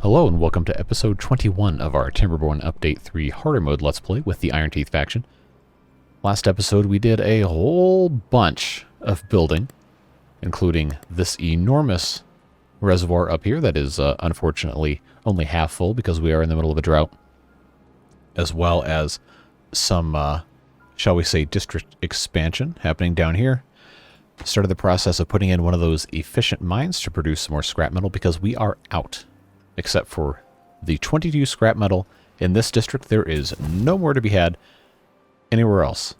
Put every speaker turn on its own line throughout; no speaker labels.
Hello and welcome to episode 21 of our Timberborn Update 3 Harder Mode Let's Play with the Iron Teeth faction. Last episode we did a whole bunch of building, including this enormous reservoir up here that is unfortunately only half full because we are in the middle of a drought, as well as some, shall we say, district expansion happening down here. Started the process of putting in one of those efficient mines to produce some more scrap metal because we are out. Except for the 22 scrap metal in this district, there is no more to be had anywhere else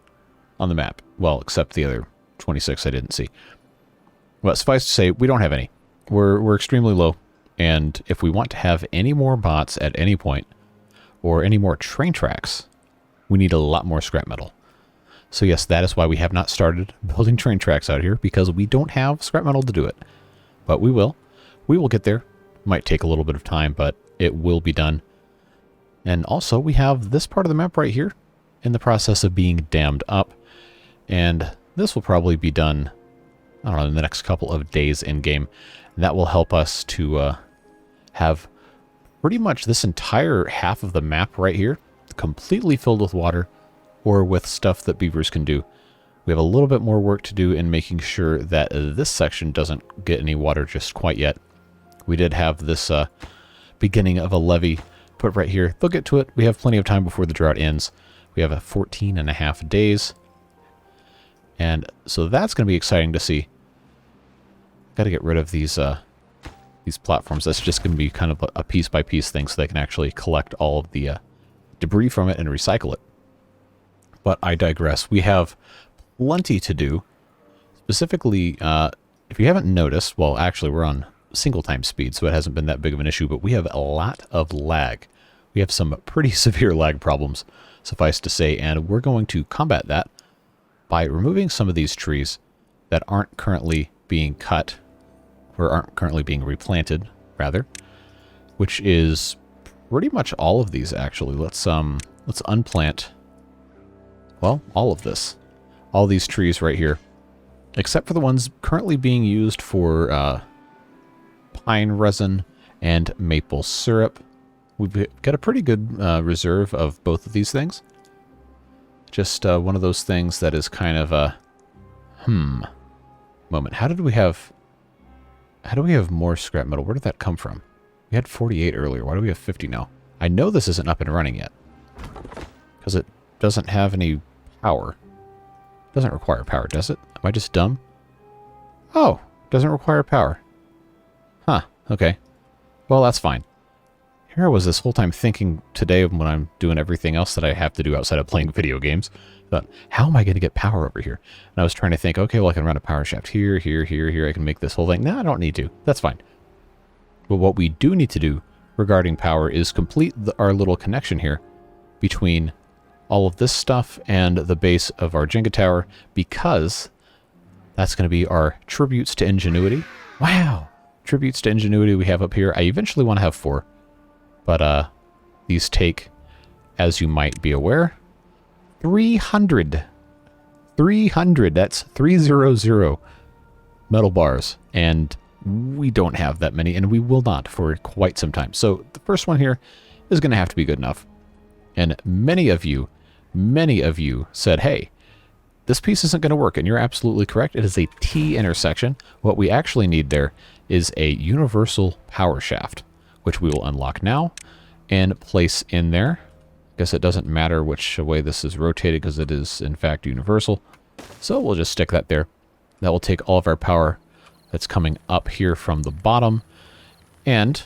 on the map. Well, except the other 26 I didn't see. Well, suffice to say, we don't have any. We're extremely low, and if we want to have any more bots at any point, or any more train tracks, we need a lot more scrap metal. So yes, that is why we have not started building train tracks out here, because we don't have scrap metal to do it. But we will. We will get there. Might take a little bit of time, but it will be done. And also, we have this part of the map right here in the process of being dammed up. And this will probably be done, I don't know, in the next couple of days in-game. That will help us to have pretty much this entire half of the map right here completely filled with water or with stuff that beavers can do. We have a little bit more work to do in making sure that this section doesn't get any water just quite yet. We did have this beginning of a levee put right here. They'll get to it. We have plenty of time before the drought ends. We have 14.5 days. And so that's going to be exciting to see. Got to get rid of these platforms. That's just going to be kind of a piece-by-piece thing so they can actually collect all of the debris from it and recycle it. But I digress. We have plenty to do. Specifically, if you haven't noticed, well, actually, we're on single time speed, so it hasn't been that big of an issue, but we have a lot of lag. We have some pretty severe lag problems, suffice to say, and we're going to combat that by removing some of these trees that aren't currently being cut, or aren't currently being replanted, rather, which is pretty much all of these, actually. Let's unplant, well, all of this. All these trees right here, except for the ones currently being used for pine resin and maple syrup. We've got a pretty good reserve of both of these things. Just one of those things that is kind of a moment. How do we have more scrap metal? Where did that come from? We had 48 earlier. Why do we have 50 now? I know this isn't up and running yet because it doesn't have any power. It doesn't require power, does it? Am I just dumb? Oh, it doesn't require power. Huh, okay. Well, that's fine. Here I was this whole time thinking today when I'm doing everything else that I have to do outside of playing video games. Thought, how am I going to get power over here? And I was trying to think, okay, well, I can run a power shaft here, here, here, here. I can make this whole thing. No, I don't need to. That's fine. But what we do need to do regarding power is complete our little connection here between all of this stuff and the base of our Jenga tower, because that's going to be our tributes to ingenuity. Wow! Tributes to ingenuity we have up here. I eventually want to have 4. But these take, as you might be aware, 300. 300. That's 300 metal bars. And we don't have that many, and we will not for quite some time. So the first one here is going to have to be good enough. And many of you said, hey, this piece isn't going to work, and you're absolutely correct. It is a T intersection. What we actually need there is a universal power shaft, which we will unlock now and place in there. I guess it doesn't matter which way this is rotated because it is, in fact, universal. So we'll just stick that there. That will take all of our power that's coming up here from the bottom, and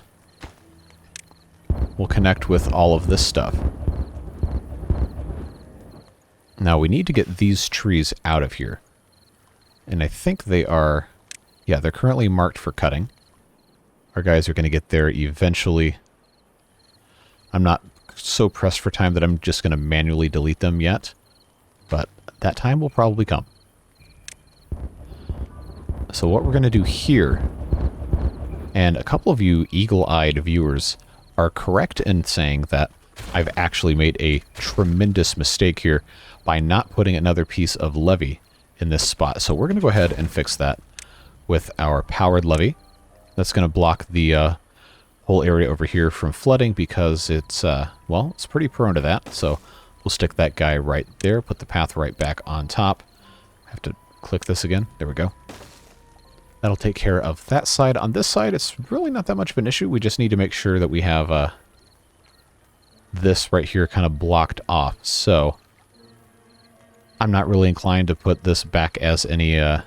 we'll connect with all of this stuff. Now we need to get these trees out of here. And I think they are, yeah, they're currently marked for cutting. Our guys are going to get there eventually. I'm not so pressed for time that I'm just going to manually delete them yet. But that time will probably come. So what we're going to do here, and a couple of you eagle-eyed viewers are correct in saying that I've actually made a tremendous mistake here by not putting another piece of levee in this spot. So we're going to go ahead and fix that with our powered levee. That's going to block the whole area over here from flooding because it's, well, it's pretty prone to that. So we'll stick that guy right there, put the path right back on top. I have to click this again. There we go. That'll take care of that side. On this side, it's really not that much of an issue. We just need to make sure that we have this right here kind of blocked off. So I'm not really inclined to put this back as any as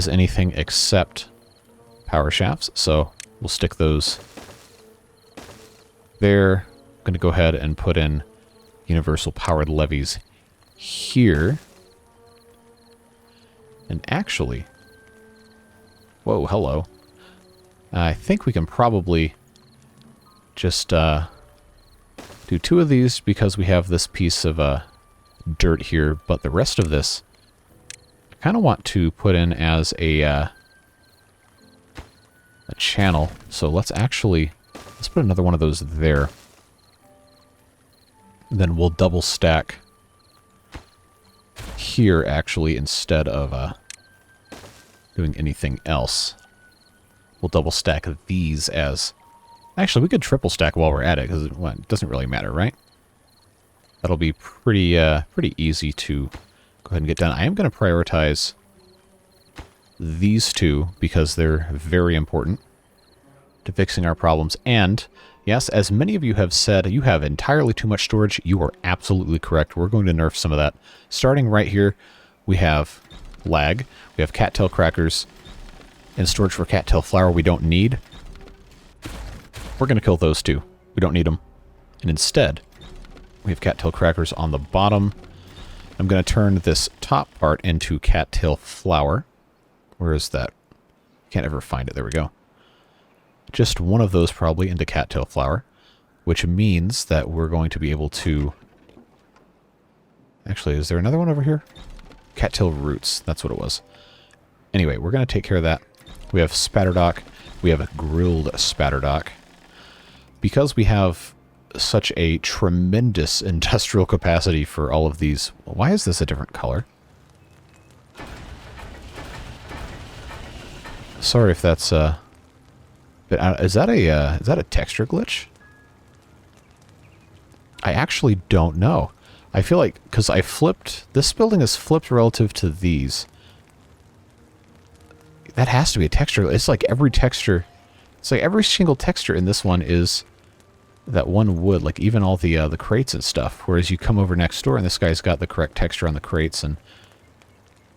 anything except power shafts. So we'll stick those there. I'm going to go ahead and put in universal powered levees here. And actually, whoa, hello. I think we can probably just do 2 of these because we have this piece of dirt here, but the rest of this I kind of want to put in as a channel. So let's put another one of those there. And then we'll double stack here actually instead of doing anything else. We'll double stack these as... Actually, we could triple stack while we're at it, because it doesn't really matter, right? That'll be pretty easy to go ahead and get done. I am going to prioritize these 2, because they're very important to fixing our problems. And, yes, as many of you have said, you have entirely too much storage. You are absolutely correct. We're going to nerf some of that. Starting right here, we have lag. We have cattail crackers and storage for cattail flour we don't need. We're going to kill those 2. We don't need them. And instead, we have cattail crackers on the bottom. I'm going to turn this top part into cattail flour. Where is that? Can't ever find it. There we go. Just one of those probably into cattail flour, which means that we're going to be able to... Actually, is there another one over here? Cattail roots. That's what it was. Anyway, we're going to take care of that. We have spatterdock. We have a grilled spatterdock. Because we have such a tremendous industrial capacity for all of these... Why is this a different color? Sorry if that's... is that a texture glitch? I actually don't know. I feel like, because I flipped... This building is flipped relative to these. That has to be a texture. It's like every texture... It's like every single texture in this one is that one wood, like even all the crates and stuff. Whereas you come over next door and this guy's got the correct texture on the crates, and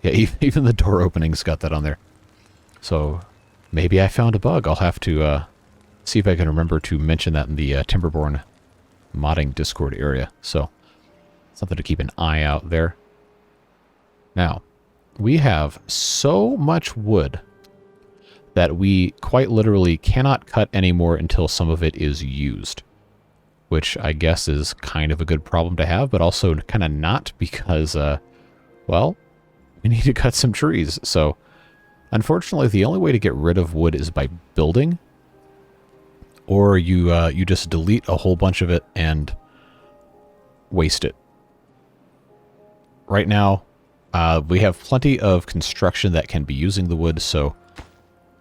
yeah, even the door opening's got that on there. So maybe I found a bug. I'll have to see if I can remember to mention that in the Timberborn modding Discord area. So something to keep an eye out there. Now, we have so much wood that we quite literally cannot cut anymore until some of it is used. Which I guess is kind of a good problem to have, but also kind of not, because, well, we need to cut some trees. So, unfortunately, the only way to get rid of wood is by building, or you just delete a whole bunch of it and waste it. Right now, we have plenty of construction that can be using the wood, so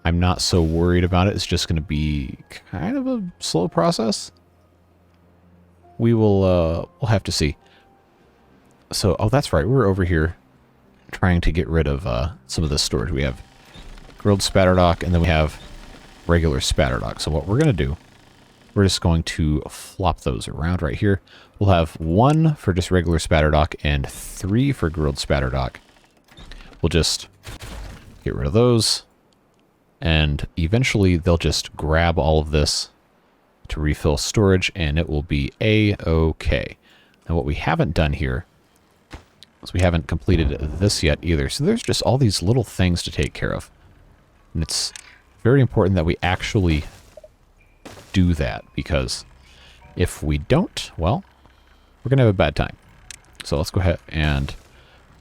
I'm not so worried about it. It's just going to be kind of a slow process. We will, we'll have to see. So, oh, that's right. We're over here trying to get rid of some of this storage. We have grilled spatterdock, and then we have regular spatterdock. So what we're going to do, we're just going to flop those around right here. We'll have 1 for just regular spatterdock and 3 for grilled spatterdock. We'll just get rid of those, and eventually they'll just grab all of this to refill storage, and it will be A-okay. Now what we haven't done here is we haven't completed this yet either. So there's just all these little things to take care of. And it's very important that we actually do that, because if we don't, well, we're going to have a bad time. So let's go ahead and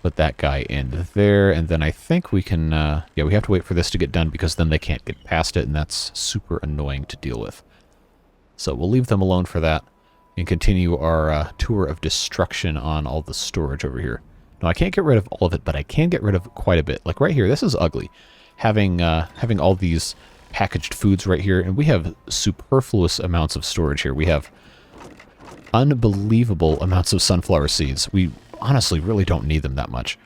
put that guy in there, and then I think we can, yeah, we have to wait for this to get done, because then they can't get past it, and that's super annoying to deal with. So we'll leave them alone for that and continue our tour of destruction on all the storage over here. Now, I can't get rid of all of it, but I can get rid of quite a bit. Like right here, this is ugly. Having all these packaged foods right here, and we have superfluous amounts of storage here. We have unbelievable amounts of sunflower seeds. We honestly really don't need them that much.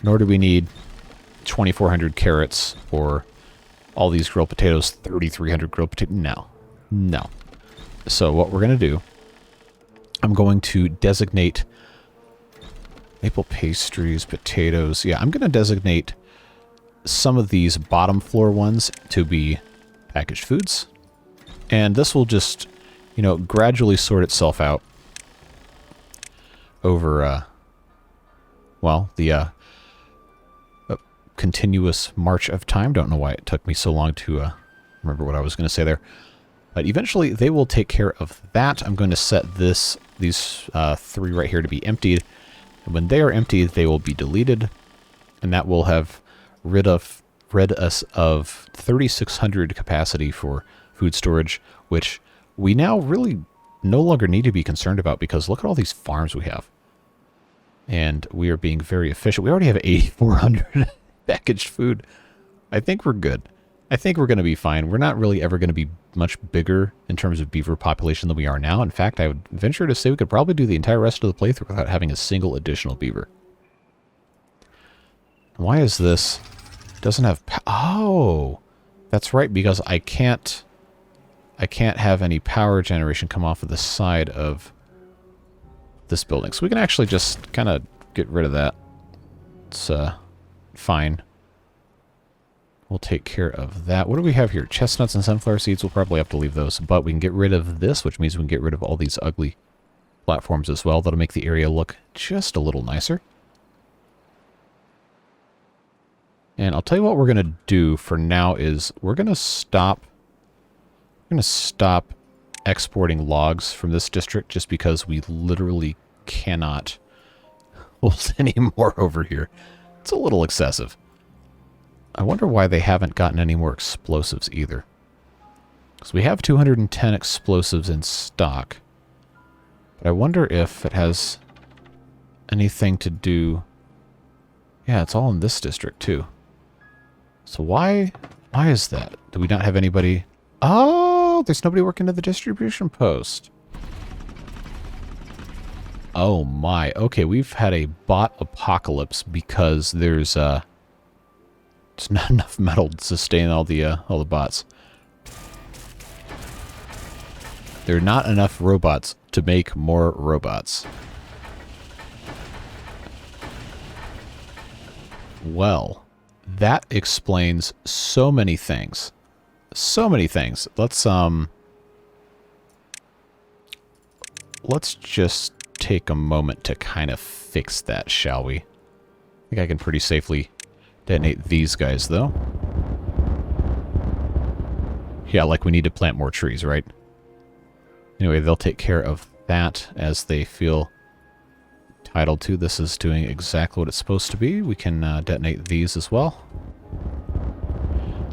Nor do we need 2,400 carrots or all these grilled potatoes, 3,300 grilled potatoes. No. No. So what we're going to do, I'm going to designate maple pastries, potatoes. Yeah, I'm going to designate some of these bottom floor ones to be packaged foods. And this will just, you know, gradually sort itself out over, well, the continuous march of time. Don't know why it took me so long to remember what I was going to say there. But eventually they will take care of that. I'm going to set these three right here to be emptied. And when they are emptied, they will be deleted. And that will have rid us of 3,600 capacity for food storage, which we now really no longer need to be concerned about because look at all these farms we have. And we are being very efficient. We already have 8,400 packaged food. I think we're good. I think we're going to be fine. We're not really ever going to be much bigger in terms of beaver population than we are now. In fact, I would venture to say we could probably do the entire rest of the playthrough without having a single additional beaver. Why is this? Doesn't have... Oh! That's right, because I can't have any power generation come off of the side of this building. So we can actually just kind of get rid of that. It's fine. We'll take care of that. What do we have here? Chestnuts and sunflower seeds. We'll probably have to leave those. But we can get rid of this, which means we can get rid of all these ugly platforms as well. That'll make the area look just a little nicer. And I'll tell you what we're going to do for now is we're going to stop exporting logs from this district just because we literally cannot hold any more over here. It's a little excessive. I wonder why they haven't gotten any more explosives either. Because we have 210 explosives in stock. But I wonder if it has anything to do... Yeah, it's all in this district too. So why is that? Do we not have anybody... Oh, there's nobody working at the distribution post. Oh my. Okay, we've had a bot apocalypse because there's not enough metal to sustain all the bots. There are not enough robots to make more robots. Well, that explains so many things. So many things. Let's just take a moment to kind of fix that, shall we? I think I can pretty safely detonate these guys, though. Yeah, like we need to plant more trees, right? Anyway, they'll take care of that as they feel entitled to. This is doing exactly what it's supposed to be. We can detonate these as well.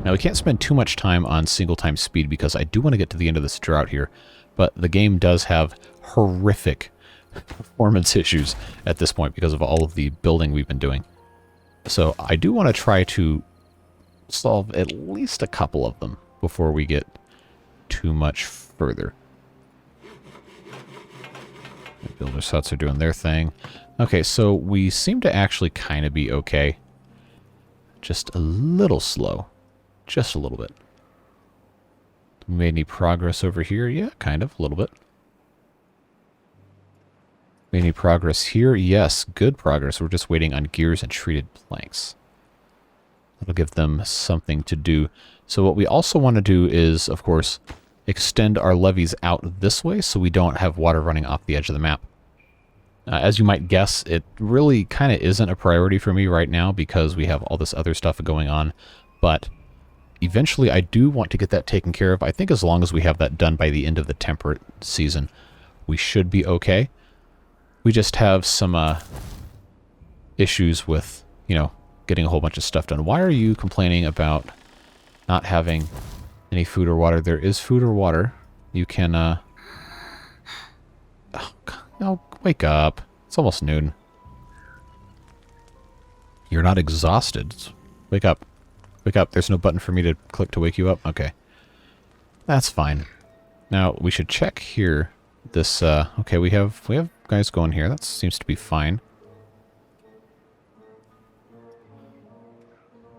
Now, we can't spend too much time on single-time speed because I do want to get to the end of this drought here, but the game does have horrific performance issues at this point because of all of the building we've been doing. So I do want to try to solve at least a couple of them before we get too much further. The builders' huts are doing their thing. Okay, so we seem to actually kind of be okay. Just a little slow. Just a little bit. We made any progress over here? Yeah, kind of, a little bit. Any progress here? Yes, good progress. We're just waiting on gears and treated planks. That'll give them something to do. So what we also want to do is, of course, extend our levees out this way so we don't have water running off the edge of the map. As you might guess, it really kind of isn't a priority for me right now because we have all this other stuff going on. But eventually I do want to get that taken care of. I think as long as we have that done by the end of the temperate season, we should be okay. We just have some issues with, you know, getting a whole bunch of stuff done. Why are you complaining about not having any food or water? There is food or water. You can, Oh, no, wake up. It's almost noon. You're not exhausted. Wake up. Wake up. There's no button for me to click to wake you up? Okay. That's fine. Now, we should check here. This, okay, we have guys going here. That seems to be fine.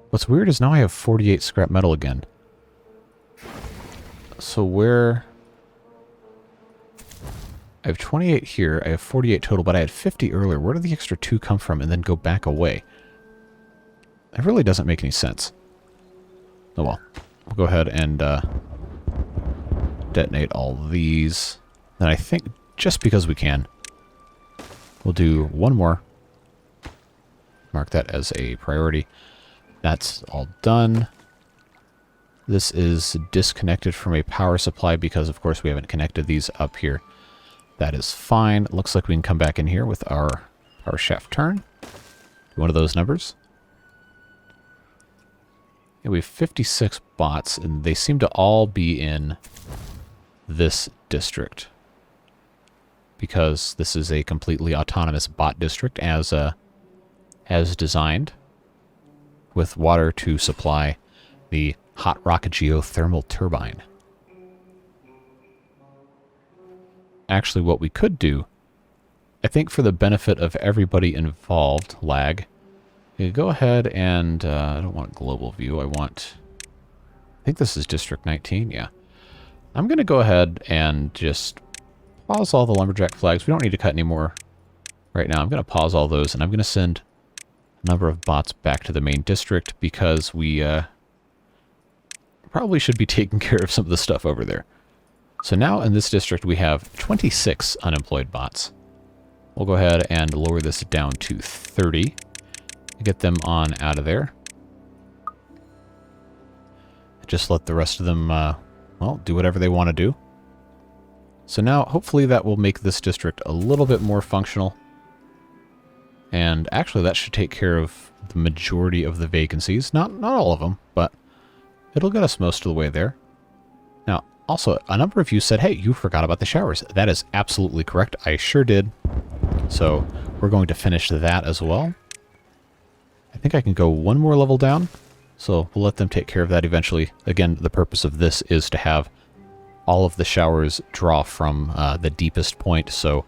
What's weird is now I have 48 scrap metal again. So where... I have 28 here. I have 48 total, but I had 50 earlier. Where did the extra 2 come from and then go back away? It really doesn't make any sense. Oh well. We'll go ahead and detonate all these. Then I think, just because we can, we'll do one more. Mark that as a priority. That's all done. This is disconnected from a power supply because, of course, we haven't connected these up here. That is fine. Looks like we can come back in here with our power shaft turn. One of those numbers. Yeah, we have 56 bots, and they seem to all be in this district, because this is a completely autonomous bot district as designed, with water to supply the hot rock geothermal turbine. Actually, what we could do, I think for the benefit of everybody involved, lag, you go ahead and, I don't want global view, I think this is District 19, yeah. I'm going to go ahead and just pause all the lumberjack flags. We don't need to cut any more right now. I'm going to pause all those, and I'm going to send a number of bots back to the main district because we probably should be taking care of some of the stuff over there. So now in this district we have 26 unemployed bots. We'll go ahead and lower this down to 30. Get them on out of there. Just let the rest of them, well, do whatever they want to do. So now, hopefully that will make this district a little bit more functional. And actually that should take care of the majority of the vacancies. Not all of them, but it'll get us most of the way there. Now, also, a number of you said, hey, you forgot about the showers. That is absolutely correct. I sure did. So we're going to finish that as well. I think I can go one more level down. So we'll let them take care of that eventually. Again, the purpose of this is to have all of the showers draw from the deepest point. So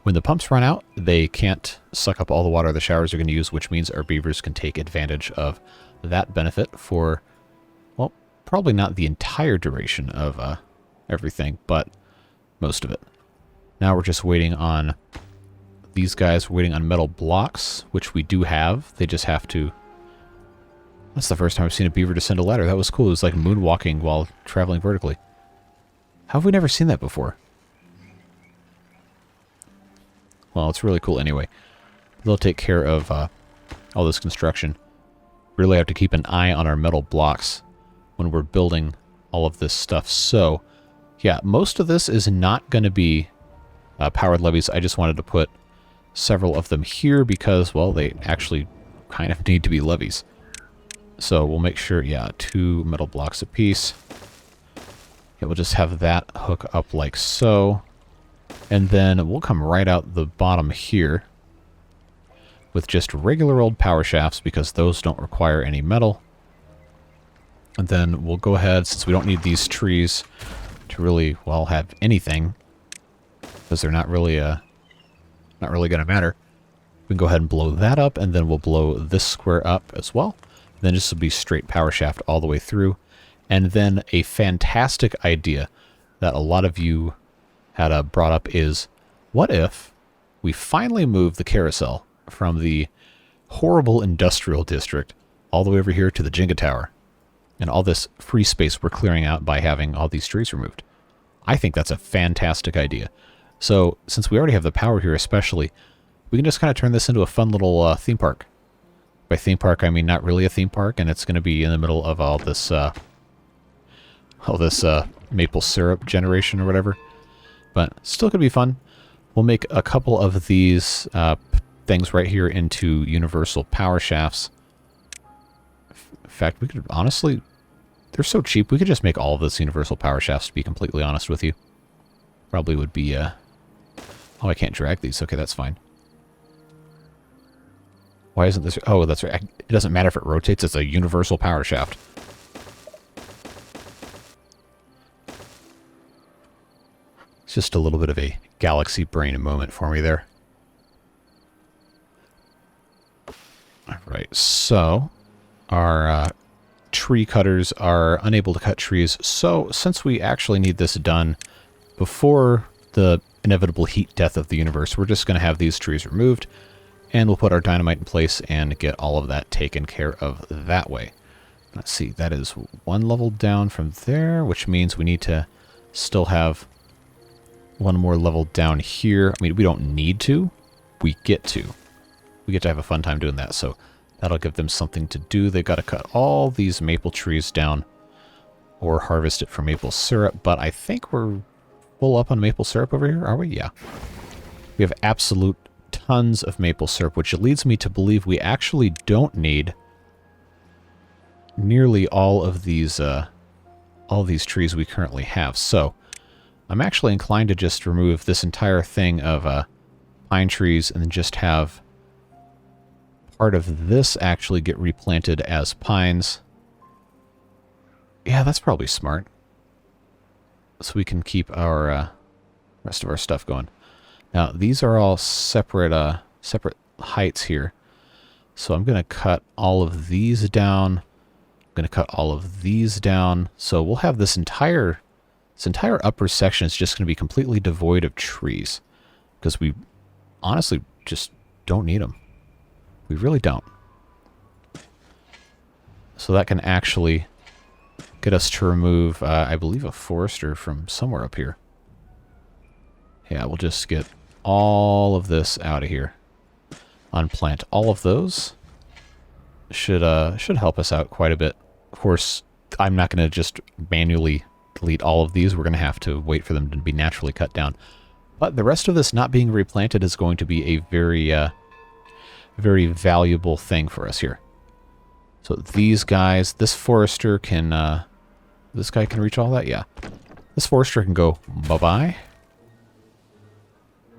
when the pumps run out, they can't suck up all the water the showers are going to use, which means our beavers can take advantage of that benefit for, well, probably not the entire duration of everything, but most of it. Now we're just waiting on these guys. We're waiting on metal blocks, which we do have. They just have to... That's the first time I've seen a beaver descend a ladder. That was cool. It was like moonwalking while traveling vertically. How have we never seen that before? Well, it's really cool anyway. They'll take care of all this construction. Really have to keep an eye on our metal blocks when we're building all of this stuff. So, yeah, most of this is not going to be powered levees. I just wanted to put several of them here because, well, they actually kind of need to be levees. So we'll make sure, yeah, 2 metal blocks apiece. Yeah, we'll just have that hook up like so. And then we'll come right out the bottom here with just regular old power shafts because those don't require any metal. And then we'll go ahead, since we don't need these trees to really, well, have anything, because they're not really going to matter. We can go ahead and blow that up, and then we'll blow this square up as well. Then this will be straight power shaft all the way through. And then a fantastic idea that a lot of you had brought up is, what if we finally move the carousel from the horrible industrial district all the way over here to the Jenga Tower? And all this free space we're clearing out by having all these trees removed. I think that's a fantastic idea. So, since we already have the power here especially, we can just kind of turn this into a fun little theme park. By theme park, I mean not really a theme park, and it's going to be in the middle of all this maple syrup generation or whatever. But still going to be fun. We'll make a couple of these things right here into universal power shafts. In fact, we could honestly, they're so cheap, we could just make all of this universal power shafts, to be completely honest with you. Probably would be, oh, I can't drag these. Okay, that's fine. Why isn't this... Oh, that's right. It doesn't matter if it rotates. It's a universal power shaft. It's just a little bit of a galaxy brain moment for me there. Alright, so our tree cutters are unable to cut trees. So since we actually need this done before the inevitable heat death of the universe, we're just going to have these trees removed. And we'll put our dynamite in place and get all of that taken care of that way. Let's see, that is one level down from there, which means we need to still have one more level down here. I mean, we don't need to. We get to. We get to have a fun time doing that, so that'll give them something to do. They've got to cut all these maple trees down or harvest it for maple syrup, but I think we're full up on maple syrup over here, are we? Yeah. We have absolute tons of maple syrup, which leads me to believe we actually don't need nearly all of these trees we currently have. So I'm actually inclined to just remove this entire thing of pine trees and then just have part of this actually get replanted as pines. Yeah, that's probably smart. So we can keep our rest of our stuff going. Now, these are all separate separate heights here. So I'm going to cut all of these down. I'm going to cut all of these down. So we'll have this entire upper section is just going to be completely devoid of trees. Because we honestly just don't need them. We really don't. So that can actually get us to remove, I believe, a forester from somewhere up here. Yeah, we'll just get all of this out of here. Unplant all of those. Should help us out quite a bit. Of course, I'm not going to just manually delete all of these. We're going to have to wait for them to be naturally cut down. But the rest of this not being replanted is going to be a very valuable thing for us here. So these guys, this forester can, this guy can reach all that? Yeah. This forester can go bye-bye.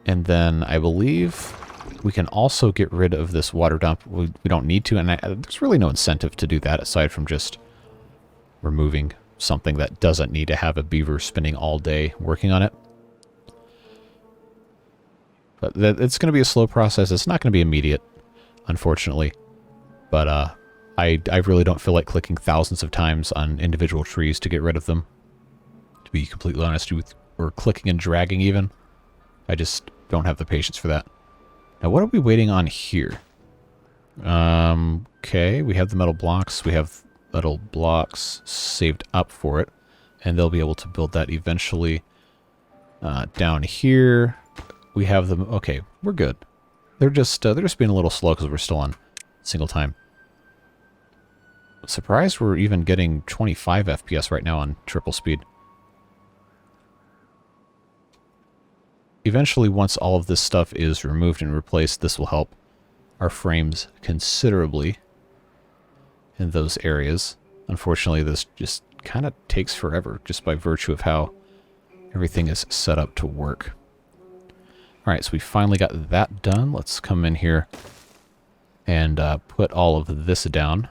And then I believe we can also get rid of this water dump. We don't need to, and there's really no incentive to do that aside from just removing something that doesn't need to have a beaver spending all day working on it. But it's going to be a slow process. It's not going to be immediate, unfortunately. But I really don't feel like clicking thousands of times on individual trees to get rid of them. To be completely honest, or clicking and dragging even. I just don't have the patience for that. Now, what are we waiting on here? Okay, we have the metal blocks. We have metal blocks saved up for it. And they'll be able to build that eventually. Down here, we have them. Okay, we're good. They're just being a little slow because we're still on single time. Surprised we're even getting 25 FPS right now on triple speed. Eventually, once all of this stuff is removed and replaced, this will help our frames considerably in those areas. Unfortunately, this just kind of takes forever just by virtue of how everything is set up to work. Alright, so we finally got that done. Let's come in here and put all of this down.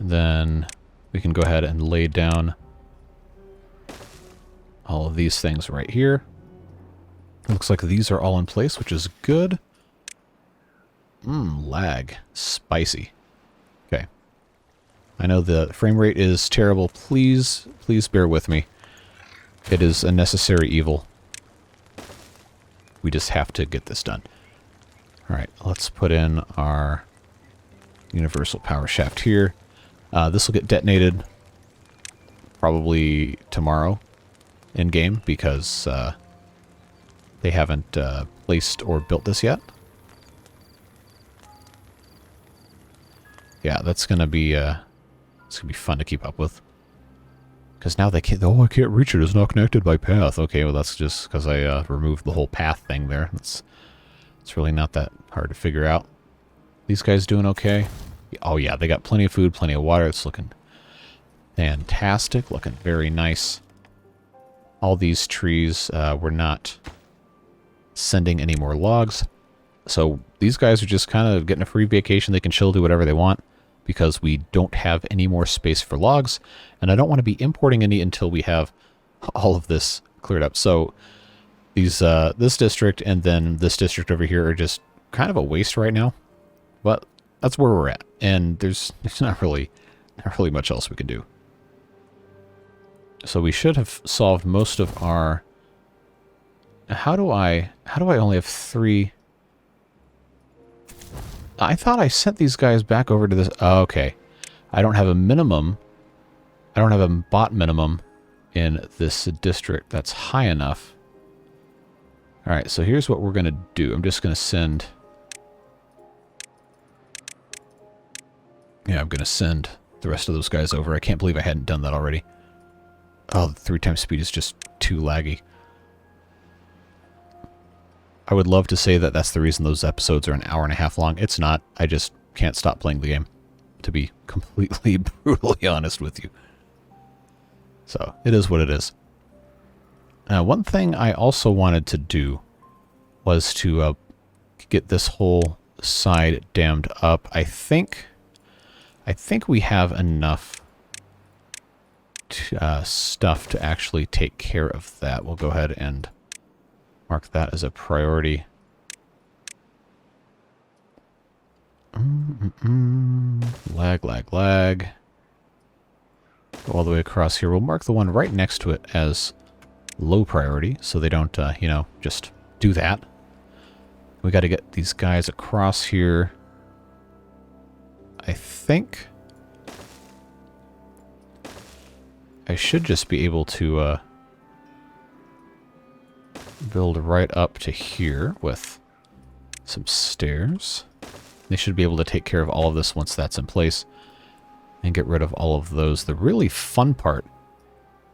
And then we can go ahead and lay down all of these things right here. It looks like these are all in place, which is good. Lag. Spicy. Okay. I know the frame rate is terrible. Please bear with me. It is a necessary evil. We just have to get this done. Alright, let's put in our universal power shaft here. This will get detonated probably tomorrow in-game because they haven't placed or built this yet. Yeah, that's gonna be it's gonna be fun to keep up with. Because now they can't. Oh, I can't reach it. It's not connected by path. Okay, well that's just because I removed the whole path thing there. It's really not that hard to figure out. These guys doing okay? Oh yeah, they got plenty of food, plenty of water. It's looking fantastic. Looking very nice. All these trees, we're not sending any more logs. So these guys are just kind of getting a free vacation. They can chill, do whatever they want, because we don't have any more space for logs, and I don't want to be importing any until we have all of this cleared up. So these this district and then this district over here are just kind of a waste right now, but that's where we're at, and there's not really much else we can do. So we should have solved most of our... How do I only have 3? I thought I sent these guys back over to this... Oh, okay. I don't have a minimum. I don't have a bot minimum in this district that's high enough. Alright, so here's what we're going to do. I'm just going to send... Yeah, I'm going to send the rest of those guys over. I can't believe I hadn't done that already. Oh, the 3 times speed is just too laggy. I would love to say that that's the reason those episodes are an hour and a half long. It's not. I just can't stop playing the game, to be completely brutally honest with you. So, it is what it is. Now, one thing I also wanted to do was to get this whole side dammed up. I think we have enough stuff to actually take care of that. We'll go ahead and mark that as a priority. Lag, lag, lag. Go all the way across here. We'll mark the one right next to it as low priority, so they don't, you know, just do that. We got to get these guys across here. I think I should just be able to build right up to here with some stairs. They should be able to take care of all of this once that's in place and get rid of all of those. The really fun part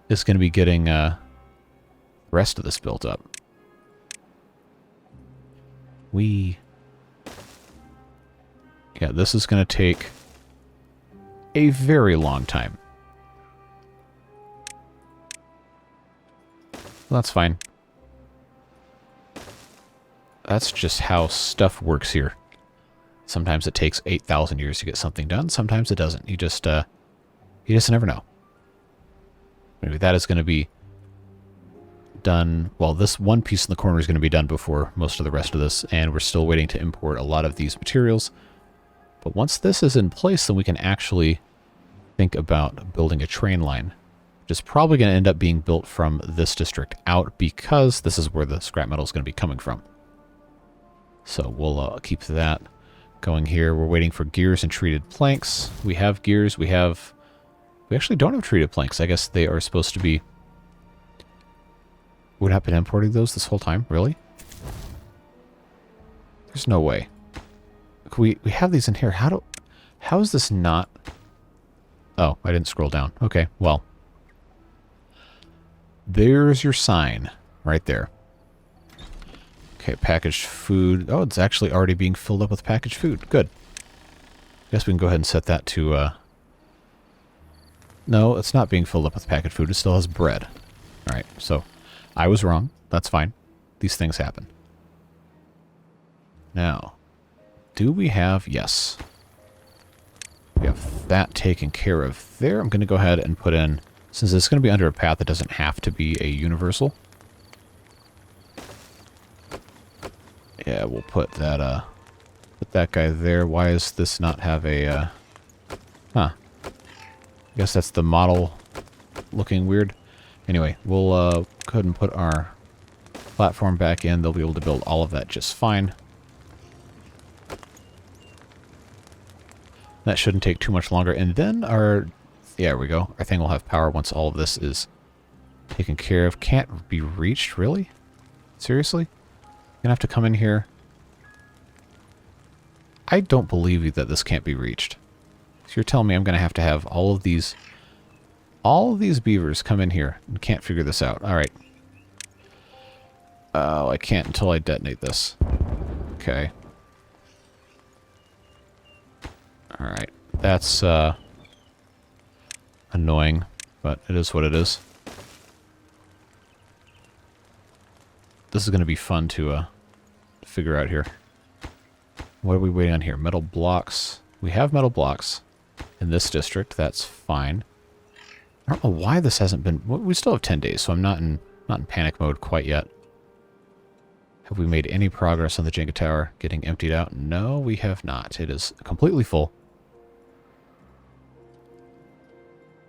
is going to be getting the rest of this built up. Yeah, this is going to take a very long time. Well, that's fine. That's just how stuff works here. Sometimes it takes 8,000 years to get something done. Sometimes it doesn't. You just never know. Maybe that is going to be done. Well, this one piece in the corner is going to be done before most of the rest of this, and we're still waiting to import a lot of these materials. But once this is in place, then we can actually think about building a train line, which is probably going to end up being built from this district out, because this is where the scrap metal is going to be coming from. So we'll keep that going here. We're waiting for gears and treated planks. We have gears. We actually don't have treated planks. I guess they are supposed to be... Would have been importing those this whole time? Really? There's no way. We have these in here. How is this not... Oh, I didn't scroll down. Okay, well. There's your sign right there. Okay, packaged food. Oh, it's actually already being filled up with packaged food. Good. Guess we can go ahead and set that to... No, it's not being filled up with packaged food. It still has bread. Alright, so I was wrong. That's fine. These things happen. Now, do we have... Yes. We have that taken care of there. I'm going to go ahead and put in... Since it's going to be under a path that doesn't have to be a universal. Yeah, we'll put that guy there. Why does this not have a, Huh. I guess that's the model looking weird. Anyway, we'll go ahead and put our platform back in. They'll be able to build all of that just fine. That shouldn't take too much longer. And then our... Yeah, there we go. Our thing will have power once all of this is taken care of. Can't be reached, really? Seriously? Gonna have to come in here. I don't believe that this can't be reached. So you're telling me I'm gonna have to have all of these beavers come in here and can't figure this out. Alright. Oh, I can't until I detonate this. Okay. Alright. That's annoying, but it is what it is. This is going to be fun to figure out here. What are we waiting on here? Metal blocks. We have metal blocks in this district. That's fine. I don't know why this hasn't been... We still have 10 days, so I'm not in panic mode quite yet. Have we made any progress on the Jenga Tower getting emptied out? No, we have not. It is completely full.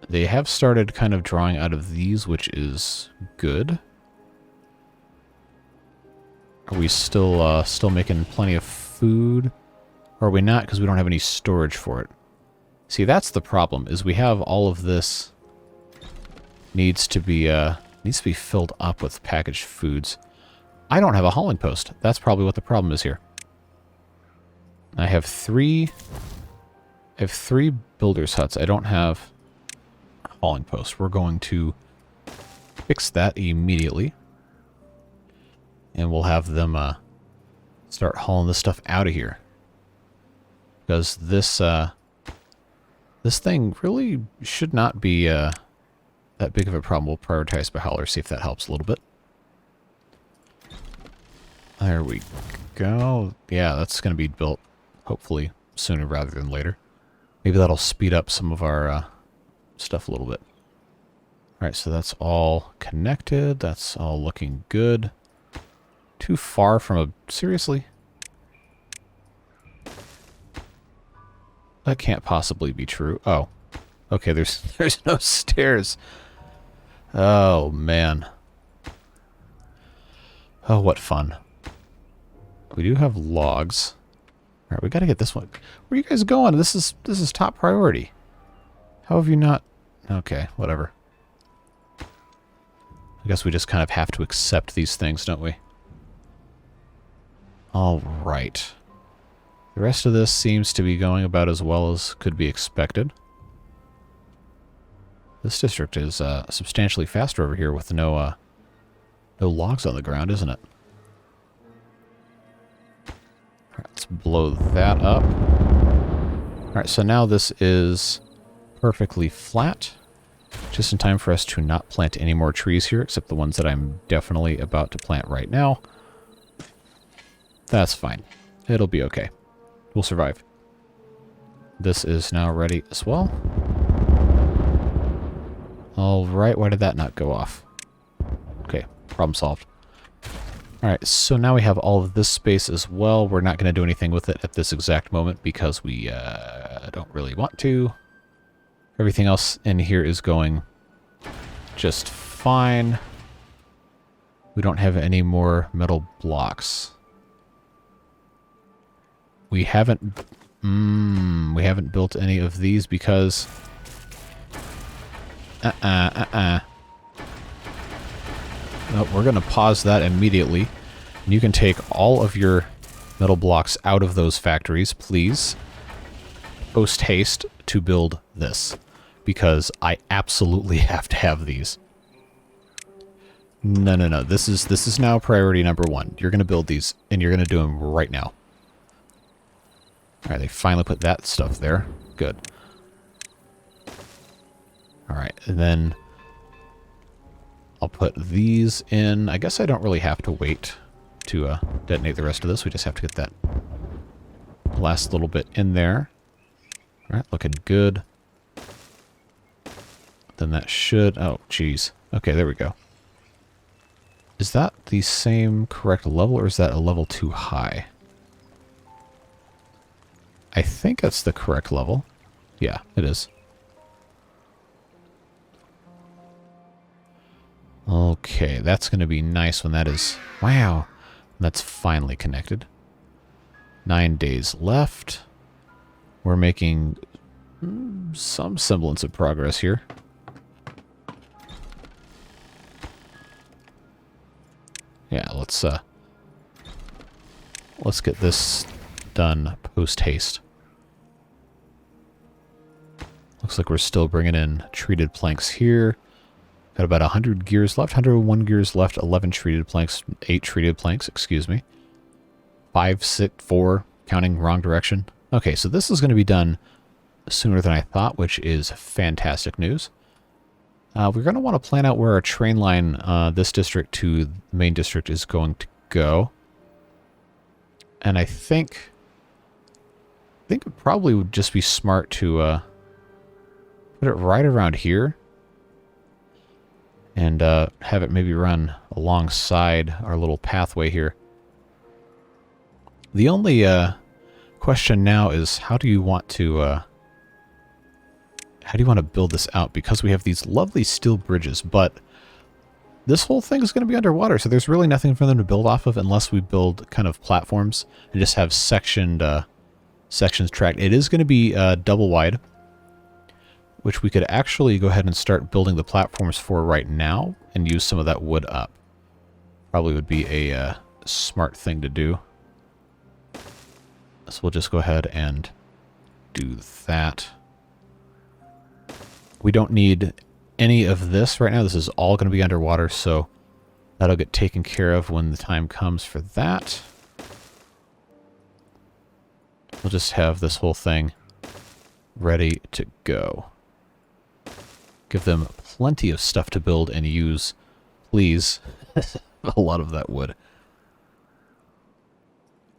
They have started kind of drawing out of these, which is good. Are we still making plenty of food? Or are we not, because we don't have any storage for it? See, that's the problem, is we have all of this needs to be filled up with packaged foods. I don't have a hauling post. That's probably what the problem is here. I have three builder's huts. I don't have a hauling post. We're going to fix that immediately. And we'll have them start hauling this stuff out of here. Because this thing really should not be that big of a problem. We'll prioritize by hauler, see if that helps a little bit. There we go. Yeah, that's going to be built hopefully sooner rather than later. Maybe that'll speed up some of our stuff a little bit. Alright, so that's all connected. That's all looking good. Too far from a... Seriously? That can't possibly be true. Oh. Okay, there's no stairs. Oh, man. Oh, what fun. We do have logs. Alright, we gotta get this one. Where are you guys going? This is top priority. How have you not... Okay, whatever. I guess we just kind of have to accept these things, don't we? Alright. The rest of this seems to be going about as well as could be expected. This district is substantially faster over here with no logs on the ground, isn't it? Alright, let's blow that up. Alright, so now this is perfectly flat. Just in time for us to not plant any more trees here, except the ones that I'm definitely about to plant right now. That's fine. It'll be okay. We'll survive. This is now ready as well. Alright, why did that not go off? Okay, problem solved. Alright, so now we have all of this space as well. We're not going to do anything with it at this exact moment because we don't really want to. Everything else in here is going just fine. We don't have any more metal blocks. We haven't built any of these because... No, we're going to pause that immediately. And you can take all of your metal blocks out of those factories, please. Post haste to build this. Because I absolutely have to have these. No. This is now priority number one. You're going to build these, and you're going to do them right now. Alright, they finally put that stuff there. Good. Alright, and then I'll put these in. I guess I don't really have to wait to detonate the rest of this. We just have to get that last little bit in there. Alright, looking good. Then that should... Oh, geez. Okay, there we go. Is that the same correct level, or is that a level too high? I think that's the correct level. Yeah, it is. Okay, that's going to be nice when that is... Wow! That's finally connected. 9 days left. We're making some semblance of progress here. Yeah, let's get this done post haste. Looks like we're still bringing in treated planks here. Got about 100 gears left, 101 gears left, 11 treated planks, 8 treated planks, excuse me. 5, 6, 4, counting wrong direction. Okay, so this is going to be done sooner than I thought, which is fantastic news. We're going to want to plan out where our train line, this district to the main district, is going to go. And I think think it probably would just be smart to put it right around here and have it maybe run alongside our little pathway here. The only question now is how do you want to build this out? Because we have these lovely steel bridges, but this whole thing is going to be underwater, so there's really nothing for them to build off of unless we build kind of platforms and just have sectioned sections tracked. It is going to be double wide, which we could actually go ahead and start building the platforms for right now and use some of that wood up. Probably would be a smart thing to do. So we'll just go ahead and do that. We don't need any of this right now. This is all going to be underwater, so that'll get taken care of when the time comes for that. We'll just have this whole thing ready to go. Give them plenty of stuff to build and use, please. A lot of that wood.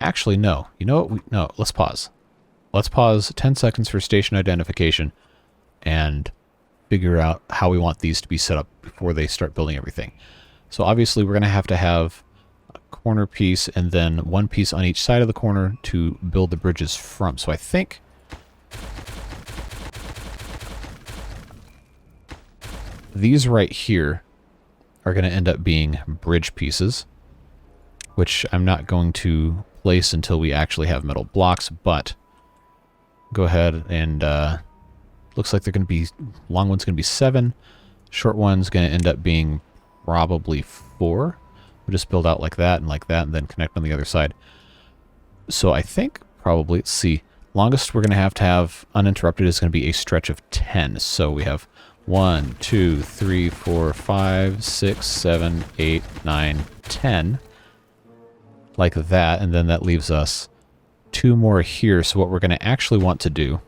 Actually, no. You know what? No, let's pause. Let's pause 10 seconds for station identification and figure out how we want these to be set up before they start building everything. So obviously we're going to have a corner piece and then one piece on each side of the corner to build the bridges from. So I think these right here are going to end up being bridge pieces, which I'm not going to place until we actually have metal blocks, but go ahead and looks like they're going to be, long one's going to be 7, short one's going to end up being probably 4. We'll just build out like that, and then connect on the other side. So I think probably, let's see, longest we're going to have uninterrupted is going to be a stretch of 10. So we have 1, 2, 3, 4, 5, 6, 7, 8, 9, 10. Like that, and then that leaves us 2 more here. So what we're going to actually want to do,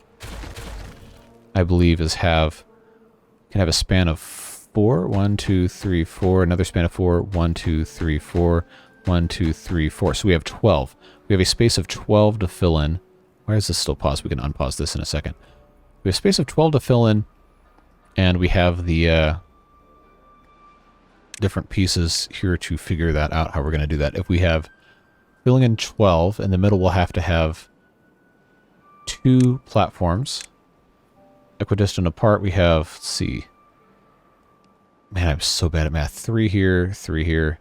I believe, is can have a span of 4. 1, 2, 3, 4. Another span of 4. 1, 2, 3, 4. 1, 2, 3, 4. So we have 12. We have a space of 12 to fill in. Why is this still paused? We can unpause this in a second. We have a space of 12 to fill in, and we have the different pieces here to figure that out, how we're going to do that. If we have filling in 12, in the middle we'll have to have 2 platforms. Equidistant apart, we have, let's see. Man, I'm so bad at math. 3 here, 3 here,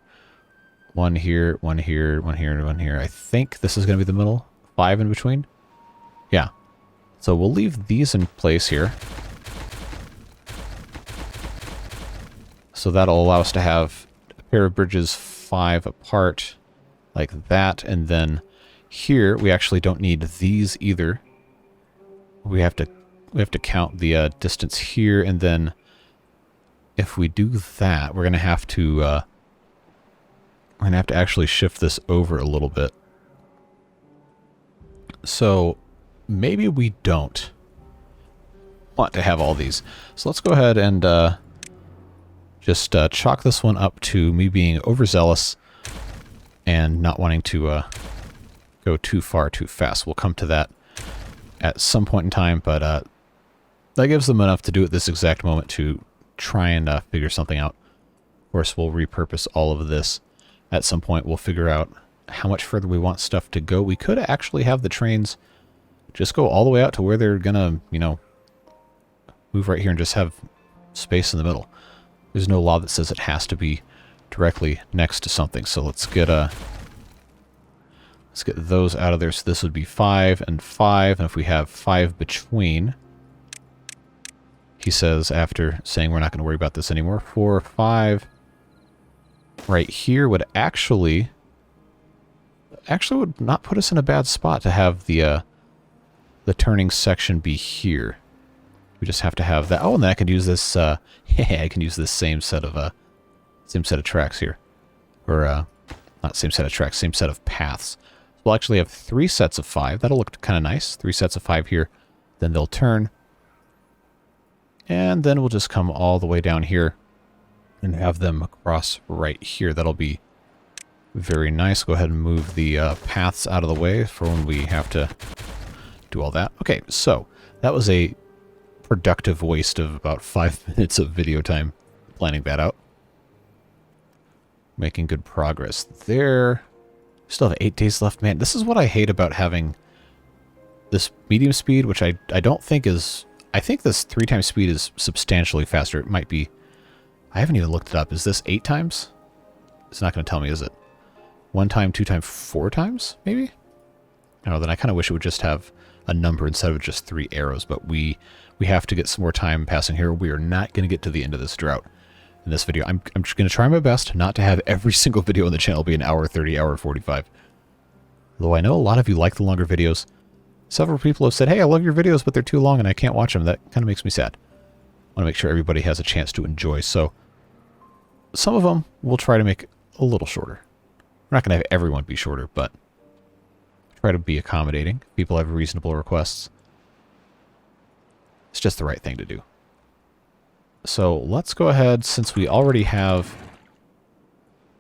1 here, 1 here, 1 here, and 1 here. I think this is going to be the middle. 5 in between. Yeah. So we'll leave these in place here. So that'll allow us to have a pair of bridges 5 apart, like that. And then here, we actually don't need these either. We have to count the distance here, and then if we do that, we're going to have to actually shift this over a little bit. So maybe we don't want to have all these. So let's go ahead and just chalk this one up to me being overzealous and not wanting to go too far too fast. We'll come to that at some point in time, but that gives them enough to do at this exact moment to try and figure something out. Of course, we'll repurpose all of this. At some point, we'll figure out how much further we want stuff to go. We could actually have the trains just go all the way out to where they're gonna, move right here and just have space in the middle. There's no law that says it has to be directly next to something. So let's get those out of there. So this would be 5 and 5, and if we have 5 between, he says, after saying we're not going to worry about this anymore, 4 or 5 right here would actually would not put us in a bad spot to have the turning section be here. We just have to have that. Oh, and then I can use this. I can use this same set of tracks here, or not same set of tracks, same set of paths. We'll actually have 3 sets of 5. That'll look kind of nice. 3 sets of 5 here. Then they'll turn. And then we'll just come all the way down here and have them across right here. That'll be very nice. Go ahead and move the paths out of the way for when we have to do all that. Okay, so that was a productive waste of about 5 minutes of video time planning that out. Making good progress there. Still have 8 days left. Man, this is what I hate about having this medium speed, which I don't think is... I think this 3 times speed is substantially faster. It might be... I haven't even looked it up. Is this 8 times? It's not going to tell me, is it? 1 time, 2 times, 4 times, maybe? Oh, then I kind of wish it would just have a number instead of just 3 arrows, but we have to get some more time passing here. We are not going to get to the end of this drought in this video. I'm just going to try my best not to have every single video on the channel be an hour 30, hour 45. Though I know a lot of you like the longer videos. Several people have said, hey, I love your videos, but they're too long and I can't watch them. That kind of makes me sad. I want to make sure everybody has a chance to enjoy. So some of them we'll try to make a little shorter. We're not going to have everyone be shorter, but try to be accommodating. People have reasonable requests. It's just the right thing to do. So let's go ahead, since we already have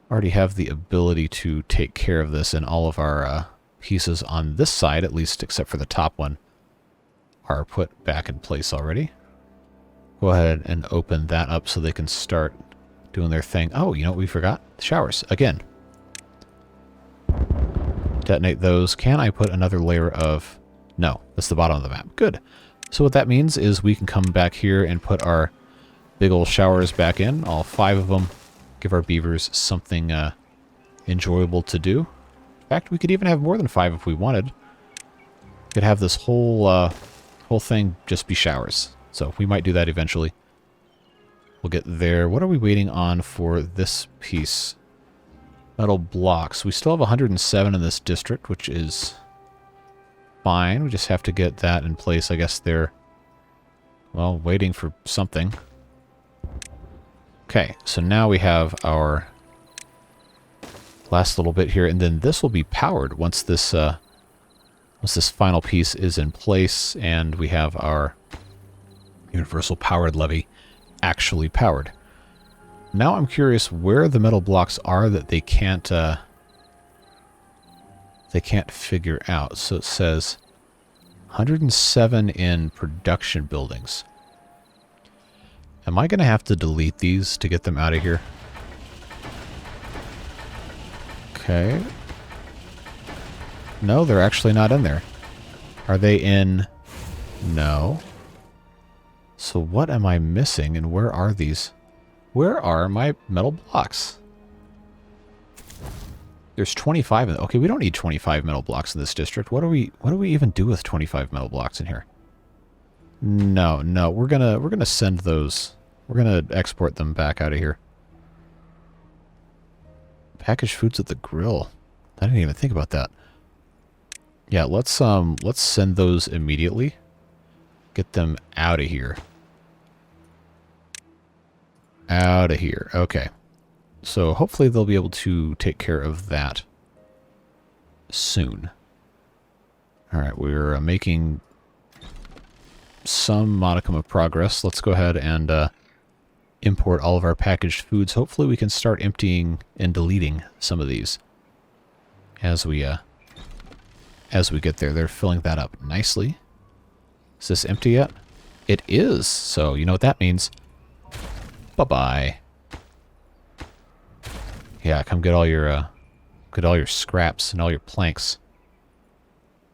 the ability to take care of this, and all of our pieces on this side, at least except for the top one, are put back in place already. Go ahead and open that up so they can start doing their thing. Oh, you know what we forgot? The showers. Again. Detonate those. Can I put another layer of... No, that's the bottom of the map. Good. So what that means is we can come back here and put our big old showers back in, all 5 of them. Give our beavers something enjoyable to do. In fact, we could even have more than 5 if we wanted. Could have this whole thing just be showers. So we might do that eventually. We'll get there. What are we waiting on for this piece? Metal blocks. We still have 107 in this district, which is fine. We just have to get that in place. I guess they're, well, waiting for something. Okay, so now we have our last little bit here, and then this will be powered once this final piece is in place, and we have our universal powered levee actually powered. Now I'm curious where the metal blocks are that they can't figure out. So it says 107 in production buildings. Am I going to have to delete these to get them out of here? Okay. No, they're actually not in there. Are they in? No. So what am I missing, and where are these? Where are my metal blocks? There's 25 in okay, we don't need 25 metal blocks in this district. What do we even do with 25 metal blocks in here? No, we're gonna send those. We're gonna export them back out of here. Packaged foods at the grill. I didn't even think about that. Yeah, let's send those immediately. Get them out of here. Out of here. Okay. So hopefully they'll be able to take care of that soon. Alright, we're making some modicum of progress. Let's go ahead and import all of our packaged foods. Hopefully we can start emptying and deleting some of these as we get there. They're filling that up nicely. Is this empty yet? It is. So you know what that means. Bye-bye. Yeah, come get all your scraps and all your planks.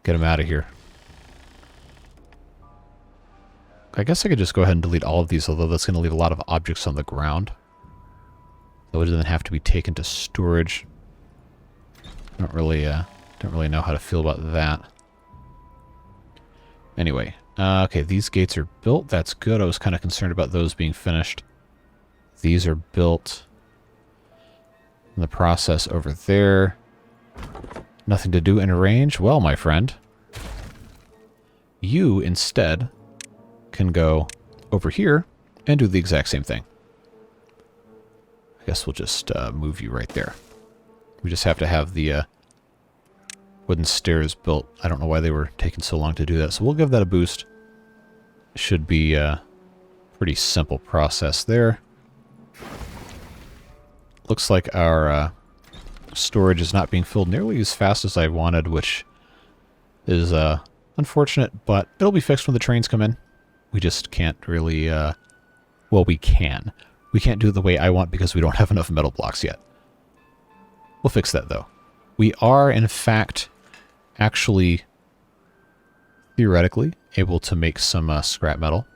Get them out of here. I guess I could just go ahead and delete all of these, although that's going to leave a lot of objects on the ground. That would then have to be taken to storage. Don't really know how to feel about that. Anyway, okay, these gates are built. That's good. I was kind of concerned about those being finished. These are built. In the process over there. Nothing to do in range. Well, my friend, you instead can go over here and do the exact same thing. I guess we'll just move you right there. We just have to have the wooden stairs built. I don't know why they were taking so long to do that, so we'll give that a boost. Should be a pretty simple process there. Looks like our storage is not being filled nearly as fast as I wanted, which is Unfortunate, but it'll be fixed when the trains come in. We just can't really, well, we can. We can't do it the way I want because we don't have enough metal blocks yet. We'll fix that, though. We are, in fact, actually, theoretically, able to make some scrap metal.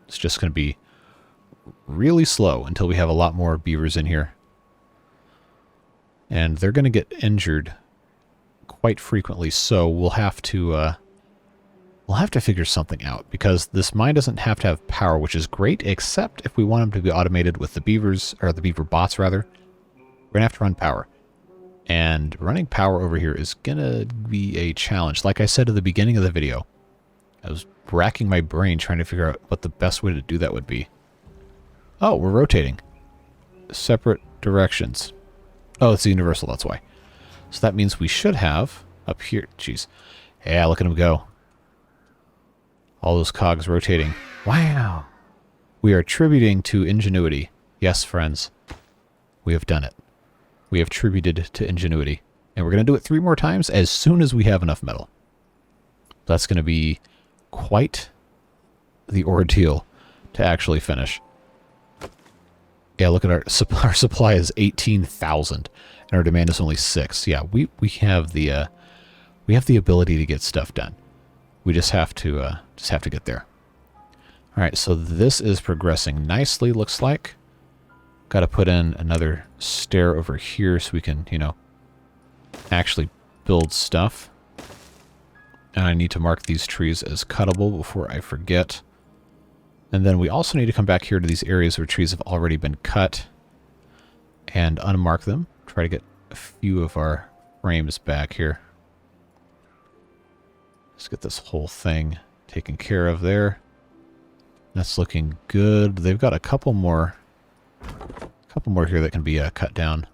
It's just going to be really slow until we have a lot more beavers in here. And they're going to get injured quite frequently, so we'll have to figure something out, because this mine doesn't have to have power, which is great, except if we want them to be automated with the beavers, or the beaver bots, rather. We're going to have to run power. And running power over here is going to be a challenge. Like I said at the beginning of the video, I was racking my brain trying to figure out what the best way to do that would be. Oh, we're rotating. Separate directions. Oh, it's the universal, that's why. So that means we should have up here. Jeez. Yeah, look at him go. All those cogs rotating. Wow. We are attributing to ingenuity. Yes, friends. We have done it. We have tributed to ingenuity. And we're going to do it 3 more times as soon as we have enough metal. That's going to be quite the ordeal to actually finish. Yeah, look at our supply is 18,000 and our demand is only 6. Yeah, we have the ability to get stuff done. We just have to get there. All right, so this is progressing nicely, looks like. Got to put in another stair over here so we can, you know, actually build stuff. And I need to mark these trees as cuttable before I forget. And then we also need to come back here to these areas where trees have already been cut and unmark them. Try to get a few of our frames back here. Let's get this whole thing taken care of there. That's looking good. They've got a couple more here that can be cut down.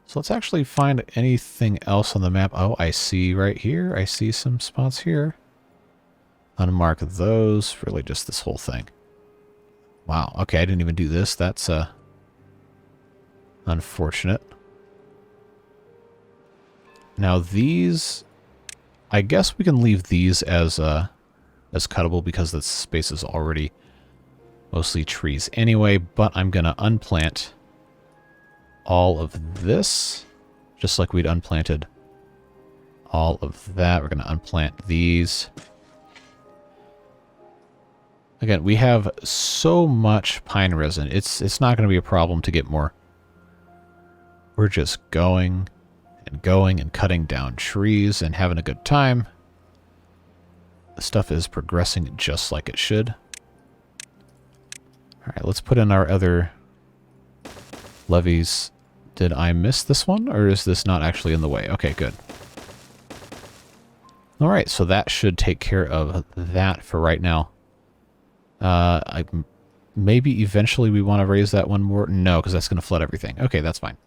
So let's actually find anything else on the map. Oh, I see right here. I see some spots here. Unmark those. Really just this whole thing. Wow. Okay, I didn't even do this. That's unfortunate. Now these, I guess we can leave these as cuttable because the space is already mostly trees anyway, but I'm going to unplant all of this, just like we'd unplanted all of that. We're going to unplant these. Again, we have so much pine resin. It's not going to be a problem to get more. We're just going and cutting down trees and having a good time. The stuff is progressing just like it should. All right, let's put in our other levees. Did I miss this one, or is this not actually in the way? Okay, good. All right, so that should take care of that for right now. Maybe eventually we want to raise that one more. No, because that's going to flood everything. Okay, that's fine.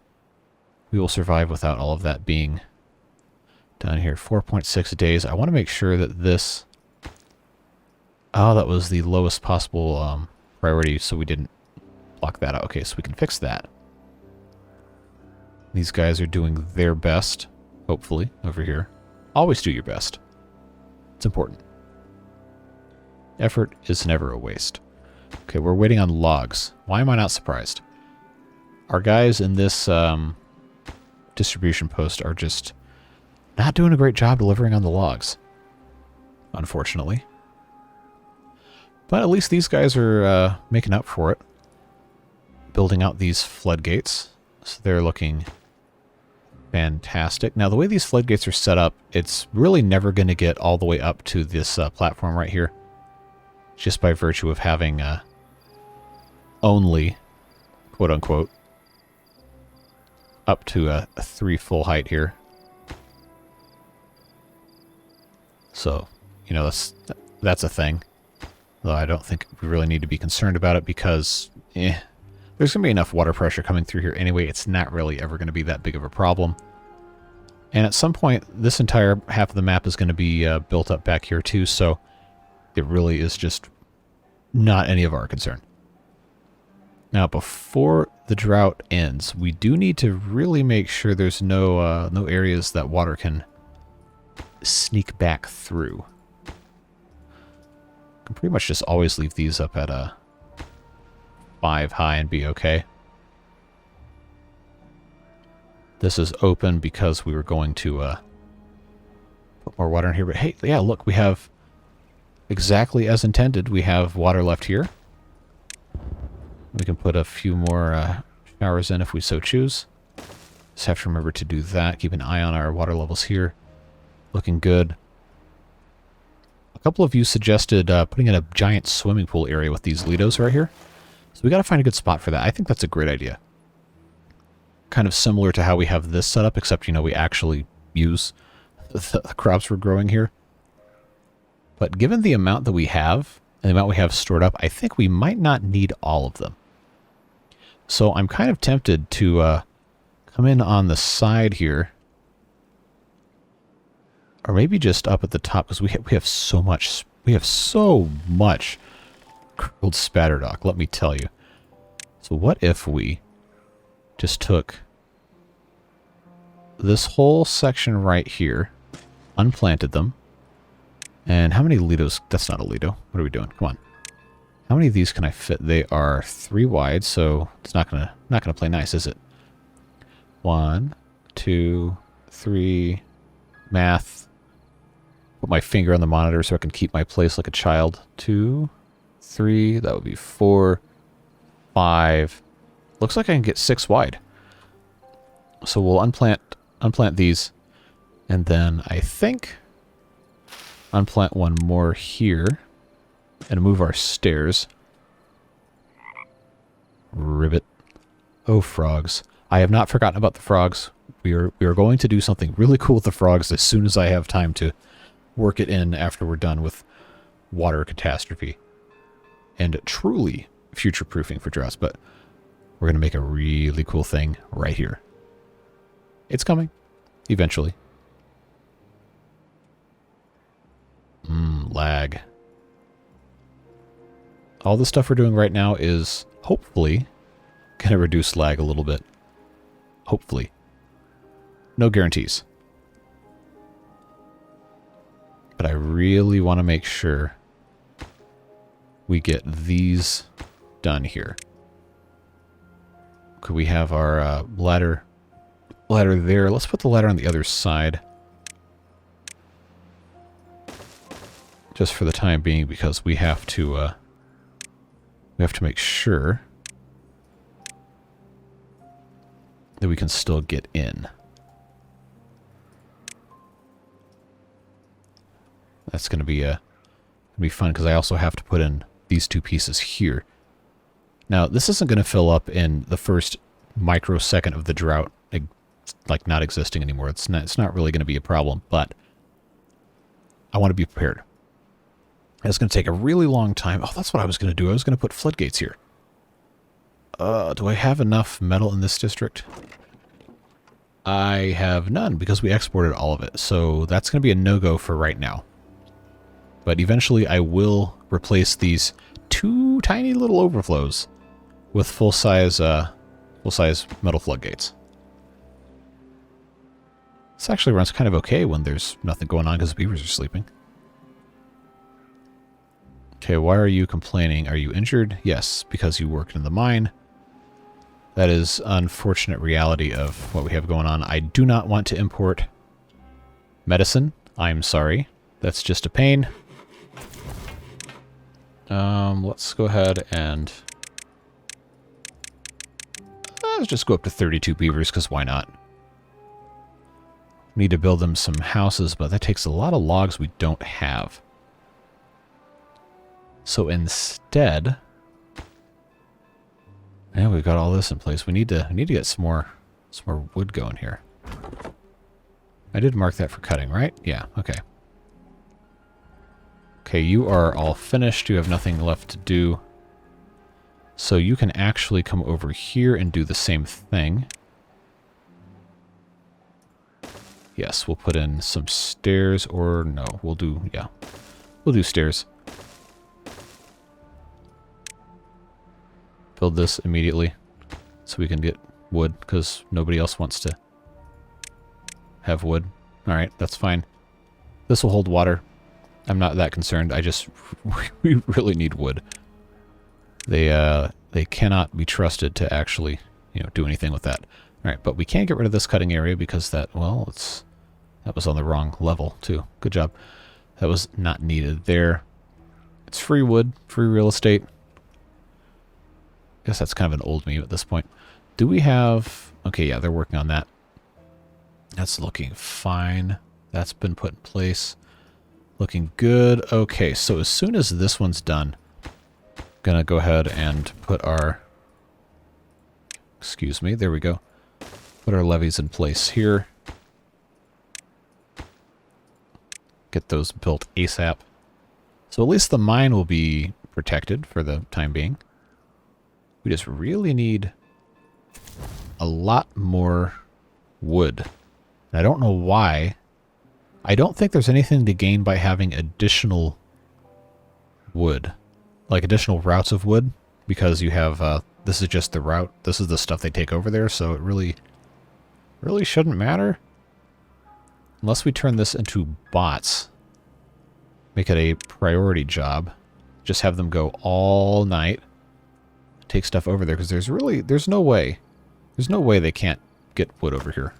We will survive without all of that being done here. 4.6 days. I want to make sure that this... Oh, that was the lowest possible priority, so we didn't block that out. Okay, so we can fix that. These guys are doing their best, hopefully, over here. Always do your best. It's important. Effort is never a waste. Okay, we're waiting on logs. Why am I not surprised? Our guys in this distribution post are just not doing a great job delivering on the logs, unfortunately. But at least these guys are making up for it. Building out these floodgates. So they're looking fantastic. Now, the way these floodgates are set up, it's really never going to get all the way up to this platform right here. Just by virtue of having only, quote-unquote, up to a 3 full height here. So, you know, that's a thing. Though I don't think we really need to be concerned about it because, there's going to be enough water pressure coming through here anyway. It's not really ever going to be that big of a problem. And at some point, this entire half of the map is going to be built up back here too, so it really is just not any of our concern. Now, before the drought ends, we do need to really make sure there's no areas that water can sneak back through. can pretty much just always leave these up at a 5 high and be okay. This is open because we were going to put more water in here. But hey, yeah, look, we have exactly as intended. We have water left here. We can put a few more showers in if we so choose. Just have to remember to do that. Keep an eye on our water levels here. Looking good. A couple of you suggested putting in a giant swimming pool area with these Lidos right here. So we got to find a good spot for that. I think that's a great idea. Kind of similar to how we have this set up, except, you know, we actually use the crops we're growing here. But given the amount that we have, and the amount we have stored up, I think we might not need all of them. So I'm kind of tempted to come in on the side here. Or maybe just up at the top, because we have so much, grilled spatterdock, let me tell you. So what if we just took this whole section right here, unplanted them, and how many Lidos? That's not a Lido. What are we doing? Come on. How many of these can I fit? They are 3 wide, so it's not gonna play nice, is it? 1, 2, 3. Math. Put my finger on the monitor so I can keep my place like a child. 2, 3. That would be 4, 5. Looks like I can get 6 wide. So we'll unplant these, and then I think unplant one more here and move our stairs. Ribbit. Oh, frogs. I have not forgotten about the frogs. We are going to do something really cool with the frogs as soon as I have time to work it in after we're done with water catastrophe. And truly future-proofing for droughts, but we're going to make a really cool thing right here. It's coming. Eventually. Lag. All the stuff we're doing right now is hopefully going to reduce lag a little bit. Hopefully. No guarantees. But I really want to make sure we get these done here. Could we have our ladder there? Let's put the ladder on the other side. Just for the time being, because we have to make sure that we can still get in. That's going to be fun, because I also have to put in these 2 pieces here. Now, this isn't going to fill up in the first microsecond of the drought, like not existing anymore. It's not really going to be a problem, but I want to be prepared. It's going to take a really long time. Oh, that's what I was going to do. I was going to put floodgates here. Do I have enough metal in this district? I have none, because we exported all of it. So that's going to be a no-go for right now. But eventually I will replace these 2 tiny little overflows with full-size metal floodgates. This actually runs kind of okay when there's nothing going on because the beavers are sleeping. Okay, why are you complaining? Are you injured? Yes, because you worked in the mine. That is unfortunate reality of what we have going on. I do not want to import medicine. I'm sorry. That's just a pain. Let's go ahead and let's just go up to 32 beavers, because why not? We need to build them some houses, but that takes a lot of logs we don't have. So instead, yeah, we've got all this in place. We need to get some more wood going here. I did mark that for cutting, right? Yeah, okay. Okay, you are all finished. You have nothing left to do. So you can actually come over here and do the same thing. Yes, we'll put in some stairs, or no, we'll do stairs. Build this immediately so we can get wood, because nobody else wants to have wood. Alright, that's fine. This will hold water. I'm not that concerned. I just we really need wood. They cannot be trusted to actually, you know, do anything with that. All right, but we can't get rid of this cutting area because that, well, that was on the wrong level too. Good job. That was not needed there. It's free wood, free real estate. Guess that's kind of an old meme at this point. Do we have... Okay, yeah, they're working on that. That's looking fine. That's been put in place. Looking good. Okay, so as soon as this one's done, I'm gonna go ahead and put our... Excuse me, there we go. Put our levees in place here. Get those built ASAP. So at least the mine will be protected for the time being. We just really need a lot more wood. And I don't know why. I don't think there's anything to gain by having additional wood. Like additional routes of wood. Because you have, this is just the route. This is the stuff they take over there. So it really shouldn't matter. Unless we turn this into bots. Make it a priority job. Just have them go all night. Take stuff over there, because there's no way. There's no way they can't get wood over here.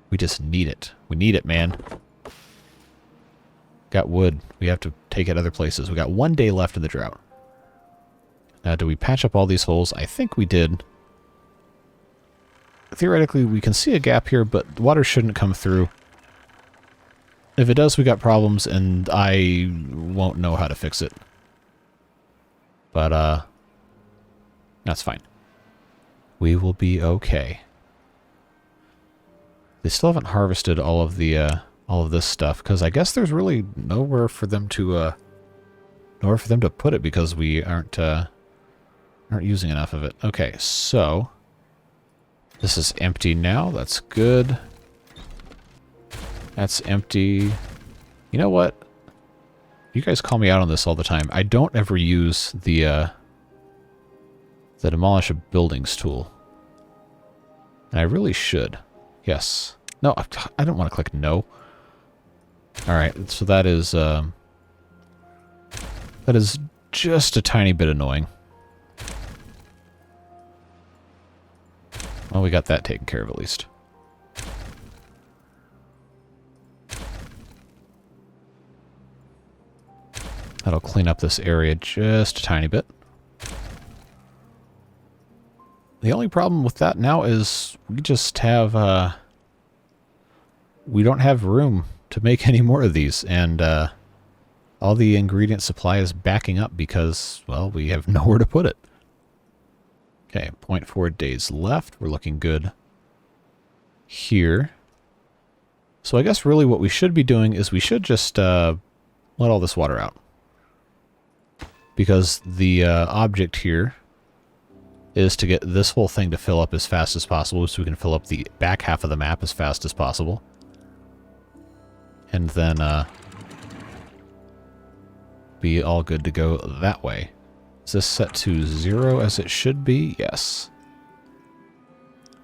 We just need it. We need it, man. Got wood. We have to take it other places. We got 1 day left in the drought. Now, do we patch up all these holes? I think we did. Theoretically, we can see a gap here, but water shouldn't come through. If it does, we got problems, and I won't know how to fix it. But, that's fine. We will be okay. They still haven't harvested all of this stuff, because I guess there's really nowhere for them to put it, because we aren't using enough of it. Okay, so this is empty now. That's good. That's empty. You know what? You guys call me out on this all the time. I don't ever use the demolish buildings tool. And I really should. Yes. No, I don't want to click no. Alright, so that is just a tiny bit annoying. Well, we got that taken care of at least. That'll clean up this area just a tiny bit. The only problem with that now is we just have, we don't have room to make any more of these, and all the ingredient supply is backing up because, well, we have nowhere to put it. Okay, 0.4 days left. We're looking good here. So I guess really what we should be doing is we should just let all this water out. Because the object here is to get this whole thing to fill up as fast as possible so we can fill up the back half of the map as fast as possible. And then be all good to go that way. Is this set to 0 as it should be? Yes.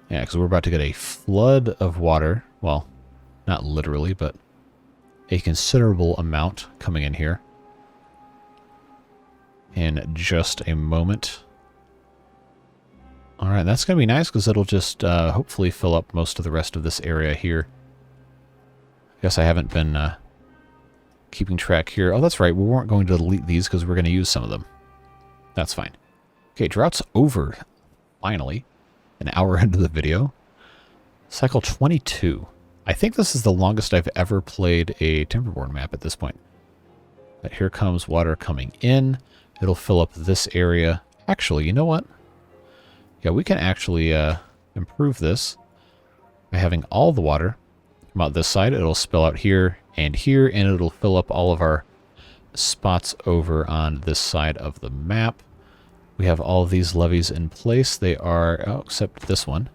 Yeah, because we're about to get a flood of water. Well, not literally, but a considerable amount coming in here. In just a moment. Alright, that's going to be nice because it'll just hopefully fill up most of the rest of this area here. I guess I haven't been keeping track here. Oh, that's right. We weren't going to delete these because we're going to use some of them. That's fine. Okay, drought's over. Finally. An hour into the video. Cycle 22. I think this is the longest I've ever played a Timberborn map at this point. But here comes water coming in. It'll fill up this area. Actually, you know what? Yeah, we can actually improve this by having all the water come out this side. It'll spill out here, and it'll fill up all of our spots over on this side of the map. We have all of these levees in place. They are, oh, except this one,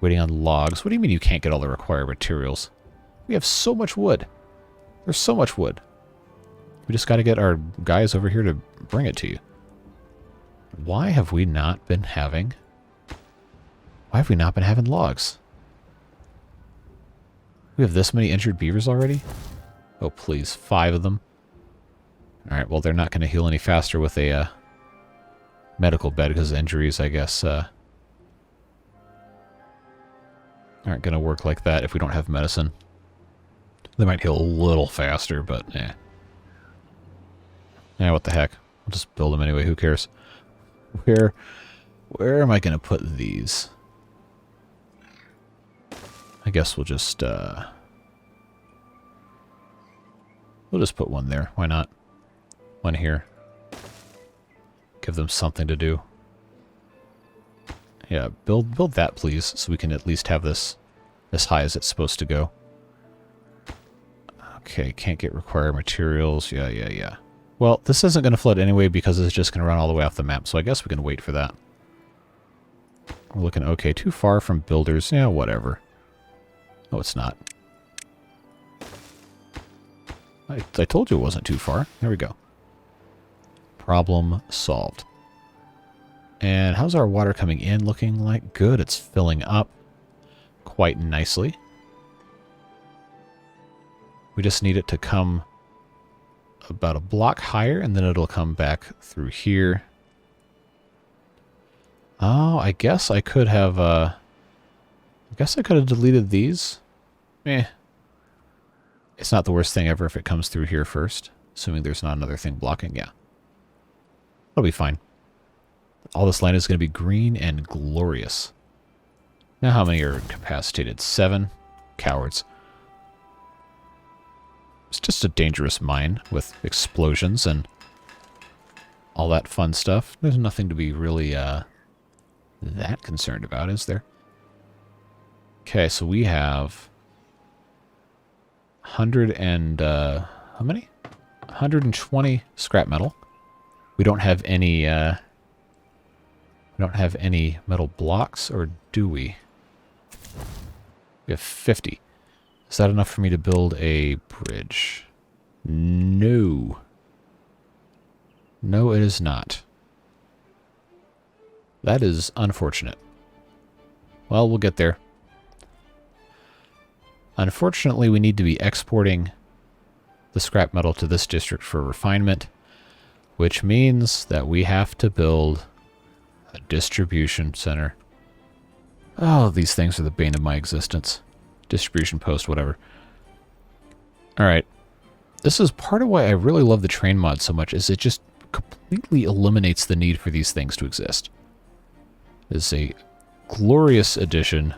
waiting on logs. What do you mean you can't get all the required materials? We have so much wood. There's so much wood. We just got to get our guys over here to bring it to you. Why have we not been having... Why have we not been having logs? We have this many injured beavers already? Oh, please. 5 of them. Alright, well, they're not going to heal any faster with a medical bed because injuries, I guess, aren't going to work like that if we don't have medicine. They might heal a little faster, but eh. Yeah, what the heck. I'll just build them anyway. Who cares? Where am I going to put these? I guess we'll just put one there. Why not? One here. Give them something to do. Yeah, build that, please, so we can at least have this as high as it's supposed to go. Okay, can't get required materials. Yeah. Well, this isn't going to flood anyway because it's just going to run all the way off the map, so I guess we can wait for that. We're looking okay. Too far from builders. Yeah, whatever. No, it's not. I told you it wasn't too far. There we go. Problem solved. And how's our water coming in looking like? Good. It's filling up quite nicely. We just need it to come about a block higher, and then it'll come back through here. Oh, I guess I could have, deleted these. It's not the worst thing ever if it comes through here first, assuming there's not another thing blocking. Yeah. That'll be fine. All this land is going to be green and glorious. Now how many are incapacitated? 7? Cowards. It's just a dangerous mine with explosions and all that fun stuff. There's nothing to be really that concerned about, is there? Okay, so we have 100 and how many? 120 scrap metal. We don't have any metal blocks, or do we? We have 50. Is that enough for me to build a bridge? No. No, it is not. That is unfortunate. Well, we'll get there. Unfortunately, we need to be exporting the scrap metal to this district for refinement, which means that we have to build a distribution center. Oh, these things are the bane of my existence. Distribution post, whatever. Alright. This is part of why I really love the train mod so much, is it just completely eliminates the need for these things to exist. It's a glorious addition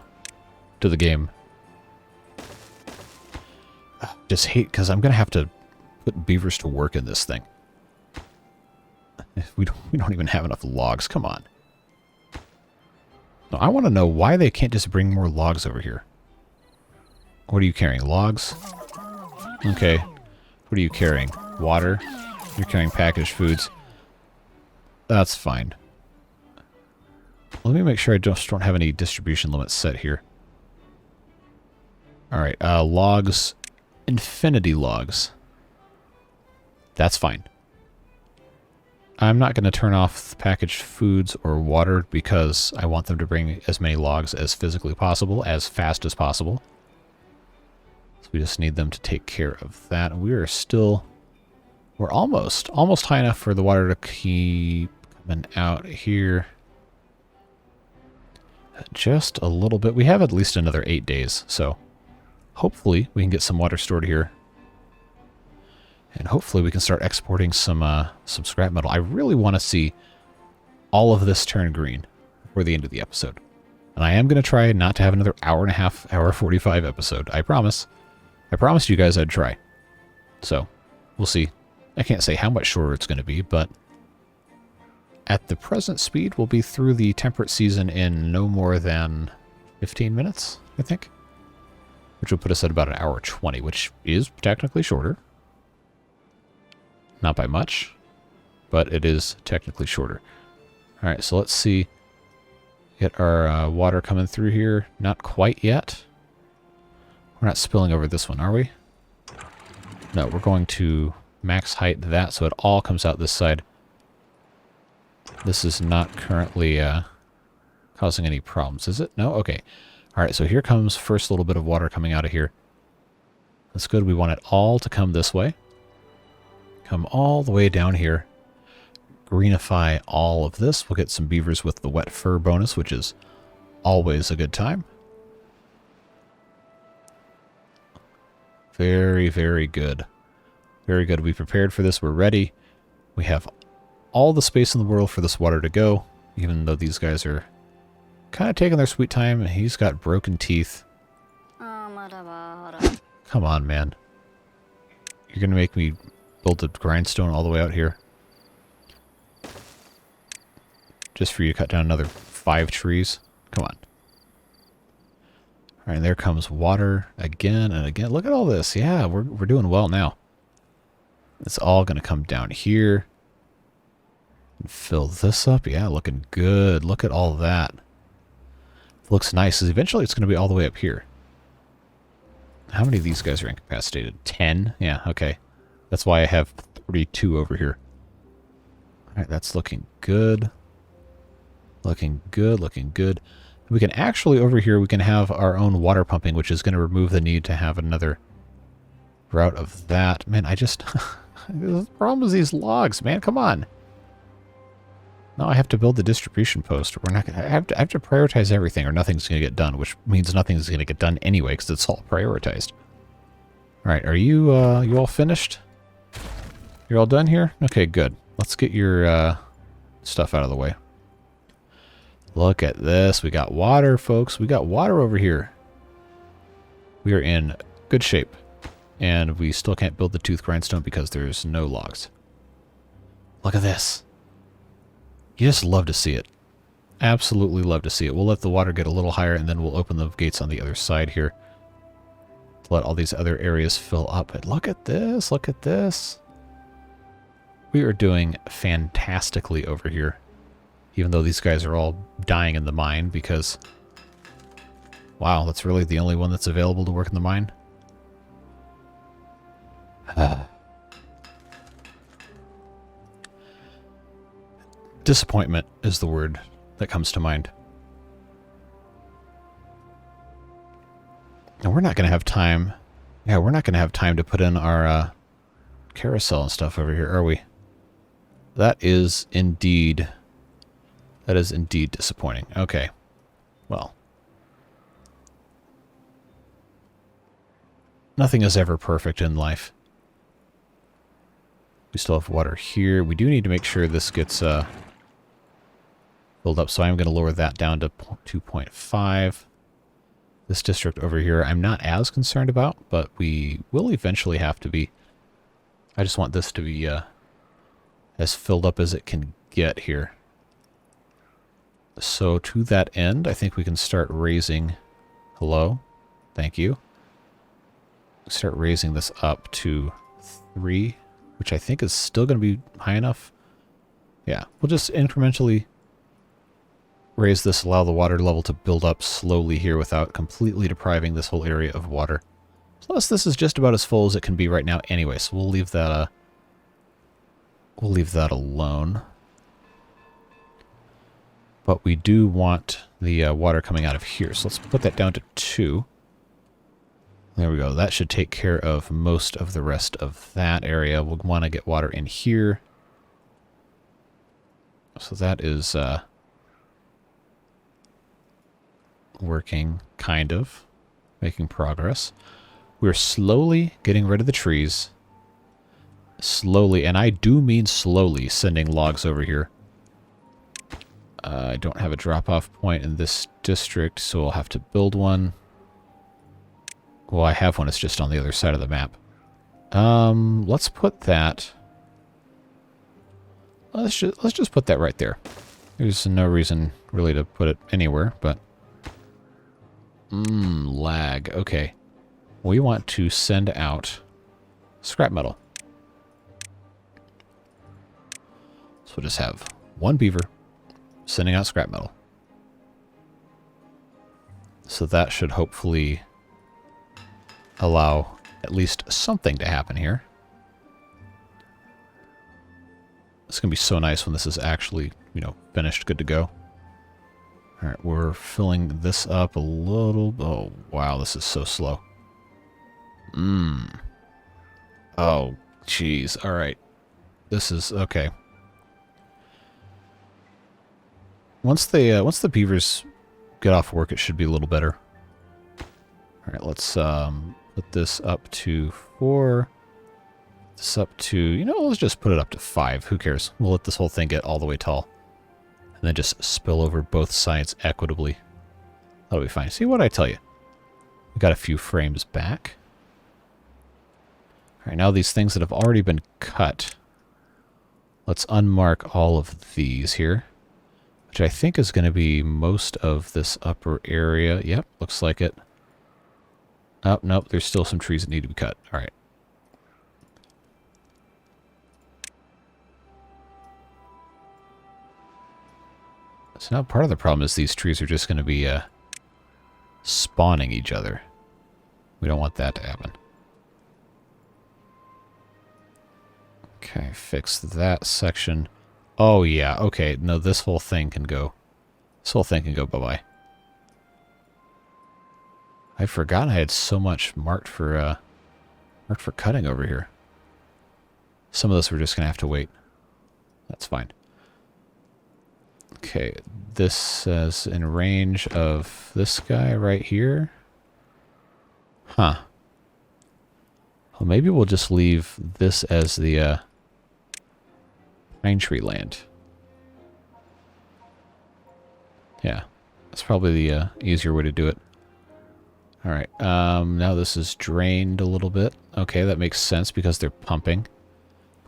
to the game. Just hate, because I'm going to have to put beavers to work in this thing. We don't even have enough logs. Come on. No, I want to know why they can't just bring more logs over here. What are you carrying? Logs? Okay. What are you carrying? Water? You're carrying packaged foods. That's fine. Let me make sure I just don't have any distribution limits set here. Alright, logs. Infinity logs. That's fine. I'm not going to turn off packaged foods or water because I want them to bring as many logs as physically possible, as fast as possible. So we just need them to take care of that. We're almost high enough for the water to keep coming out here. Just a little bit. We have at least another 8 days, so hopefully we can get some water stored here. And hopefully we can start exporting some scrap metal. I really want to see all of this turn green before the end of the episode. And I am going to try not to have another hour and a half, hour 45 episode. I promise. I promised you guys I'd try. So, we'll see. I can't say how much shorter it's going to be, but at the present speed, we'll be through the temperate season in no more than 15 minutes, I think. Which will put us at about an hour 20, which is technically shorter. Not by much, but it is technically shorter. Alright, so let's see. Get our water coming through here. Not quite yet. We're not spilling over this one, are we? No, we're going to max height that so it all comes out this side. This is not currently causing any problems, is it? No? Okay. Alright, so here comes first little bit of water coming out of here. That's good. We want it all to come this way. Come all the way down here. Greenify all of this. We'll get some beavers with the wet fur bonus, which is always a good time. Very, very good. Very good. We prepared for this. We're ready. We have all the space in the world for this water to go, even though these guys are kind of taking their sweet time. He's got broken teeth. Come on, man. You're going to make me build a grindstone all the way out here? Just for you to cut down another 5 trees? Come on. All right, there comes water again and again. Look at all this. Yeah, we're doing well now. It's all going to come down here. And fill this up. Yeah, looking good. Look at all that. Looks nice. Eventually it's going to be all the way up here. How many of these guys are incapacitated? 10? Yeah, okay. That's why I have 32 over here. All right, that's looking good. Looking good, looking good. We can actually, over here, we can have our own water pumping, which is going to remove the need to have another route of that. Man, I just... the problem is these logs, man. Come on. Now I have to build the distribution post. We're not gonna, I have to prioritize everything or nothing's going to get done, which means nothing's going to get done anyway because it's all prioritized. All right, are you you all finished? You're all done here? Okay, good. Let's get your stuff out of the way. Look at this. We got water, folks. We got water over here. We are in good shape. And we still can't build the tooth grindstone because there's no logs. Look at this. You just love to see it. Absolutely love to see it. We'll let the water get a little higher and then we'll open the gates on the other side here to let all these other areas fill up. But look at this. Look at this. We are doing fantastically over here. Even though these guys are all dying in the mine because... Wow, that's really the only one that's available to work in the mine? Disappointment is the word that comes to mind. And we're not going to have time... Yeah, we're not going to have time to put in our carousel and stuff over here, are we? That is indeed... That is indeed disappointing. Okay. Well. Nothing is ever perfect in life. We still have water here. We do need to make sure this gets filled up, so I'm going to lower that down to 2.5. This district over here I'm not as concerned about, but we will eventually have to be. I just want this to be as filled up as it can get here. So to that end, I think we can start raising... Hello? Thank you. Start raising this up to 3, which I think is still going to be high enough. Yeah, we'll just incrementally raise this, allow the water level to build up slowly here without completely depriving this whole area of water. Plus, this is just about as full as it can be right now anyway, so we'll leave that alone. But we do want the water coming out of here. So let's put that down to 2. There we go. That should take care of most of the rest of that area. We'll want to get water in here. So that is working, kind of. Making progress. We're slowly getting rid of the trees. Slowly, and I do mean slowly, sending logs over here. I don't have a drop-off point in this district, so I'll have to build one. Well, I have one. It's just on the other side of the map. Let's put that... Let's just put that right there. There's no reason really to put it anywhere, but... lag. Okay. We want to send out scrap metal. So we'll just have one beaver sending out scrap metal. So that should hopefully allow at least something to happen here. It's going to be so nice when this is actually, you know, finished, good to go. All right, we're filling this up a little. Oh, wow, this is so slow. Oh, jeez. All right. This is okay. Once the beavers get off work, it should be a little better. All right, let's put this up to 4. This up to, you know, let's just put it up to 5. Who cares? We'll let this whole thing get all the way tall. And then just spill over both sides equitably. That'll be fine. See what I tell you? We got a few frames back. All right, now these things that have already been cut. Let's unmark all of these here, which I think is going to be most of this upper area. Yep, looks like it. Oh, nope, there's still some trees that need to be cut. All right. So now part of the problem is these trees are just going to be spawning each other. We don't want that to happen. Okay, fix that section. Oh, yeah, okay. No, this whole thing can go. This whole thing can go bye-bye. I forgot I had so much marked for cutting over here. Some of this we're just going to have to wait. That's fine. Okay, this says in range of this guy right here. Huh. Well, maybe we'll just leave this as the pine tree land. Yeah, that's probably the easier way to do it. All right, now this is drained a little bit. Okay, that makes sense because they're pumping.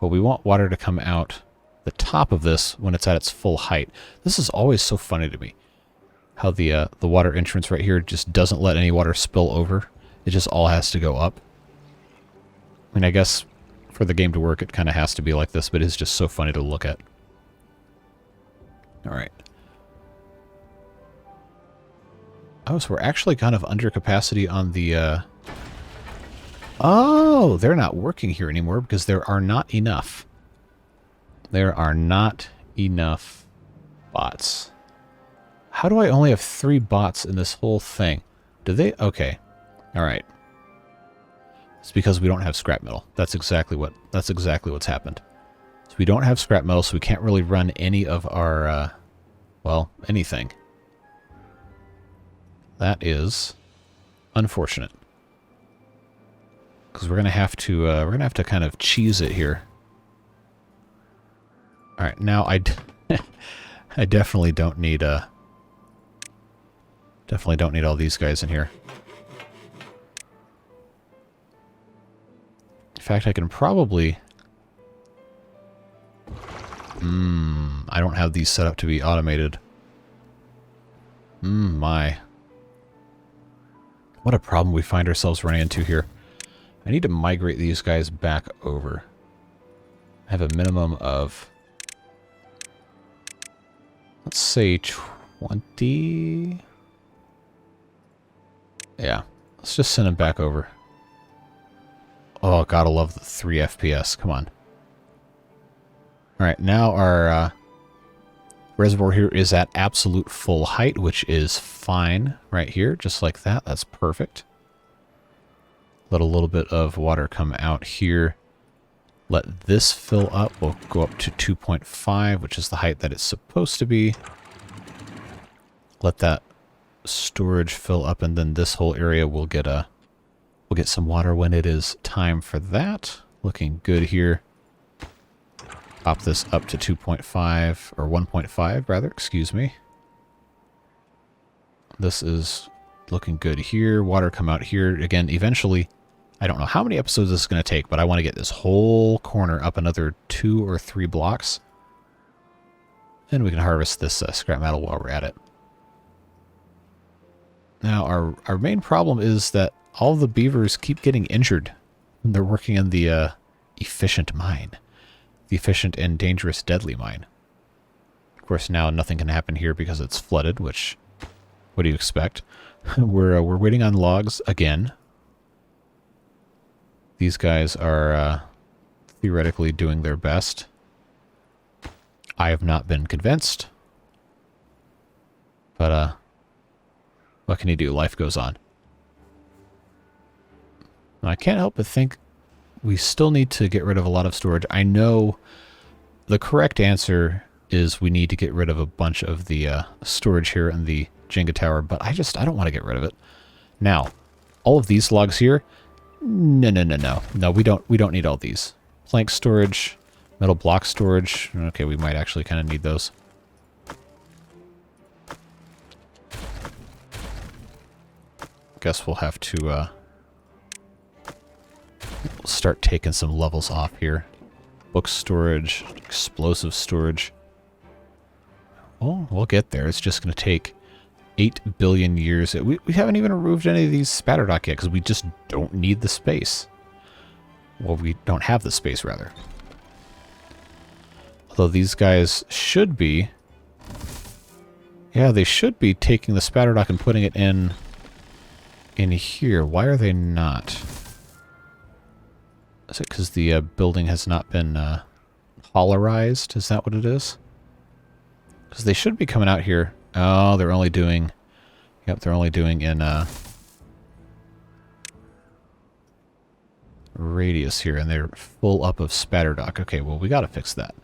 But we want water to come out the top of this when it's at its full height. This is always so funny to me. How the water entrance right here just doesn't let any water spill over. It just all has to go up. I mean, I guess for the game to work, it kind of has to be like this, but it's just so funny to look at. All right. Oh, so we're actually kind of under capacity on the... Oh, they're not working here anymore because there are not enough. There are not enough bots. How do I only have 3 bots in this whole thing? Do they? Okay. All right. It's because we don't have scrap metal. That's exactly what's happened. So we don't have scrap metal, so we can't really run any of our, well, anything. That is unfortunate. Because we're gonna have to kind of cheese it here. All right, now I definitely don't need all these guys in here. In fact, I can probably... I don't have these set up to be automated. My. What a problem we find ourselves running into here. I need to migrate these guys back over. I have a minimum of... let's say 20... yeah, let's just send them back over. Oh, gotta love the 3 FPS. Come on. Alright, now our reservoir here is at absolute full height, which is fine right here, just like that. That's perfect. Let a little bit of water come out here. Let this fill up. We'll go up to 2.5, which is the height that it's supposed to be. Let that storage fill up, and then this whole area will get some water when it is time for that. Looking good here. Pop this up to 2.5, or 1.5 rather, excuse me. This is looking good here. Water come out here. Again, eventually, I don't know how many episodes this is going to take, but I want to get this whole corner up another 2 or 3 blocks. And we can harvest this scrap metal while we're at it. Now, our main problem is that all the beavers keep getting injured when they're working in the efficient mine. The efficient and dangerous deadly mine. Of course, now nothing can happen here because it's flooded, which, what do you expect? We're waiting on logs again. These guys are theoretically doing their best. I have not been convinced. But, what can you do? Life goes on. Now, I can't help but think we still need to get rid of a lot of storage. I know the correct answer is we need to get rid of a bunch of the storage here in the Jenga tower, but I don't want to get rid of it. Now, all of these logs here, no, we don't need all these. Plank storage, metal block storage. Okay, we might actually kind of need those. Guess we'll have to start taking some levels off here. Book storage, explosive storage. Oh, we'll get there. It's just going to take 8 billion years. We haven't even removed any of these spatterdock yet because we just don't need the space. Well, we don't have the space, rather. Although these guys should be... Yeah, they should be taking the spatterdock and putting it in here. Why are they not? Is it because the building has not been polarized? Is that what it is? Because they should be coming out here. Oh, they're only doing... Yep, they're only doing in radius here, and they're full up of spatterdock. Okay, well, we got to fix that.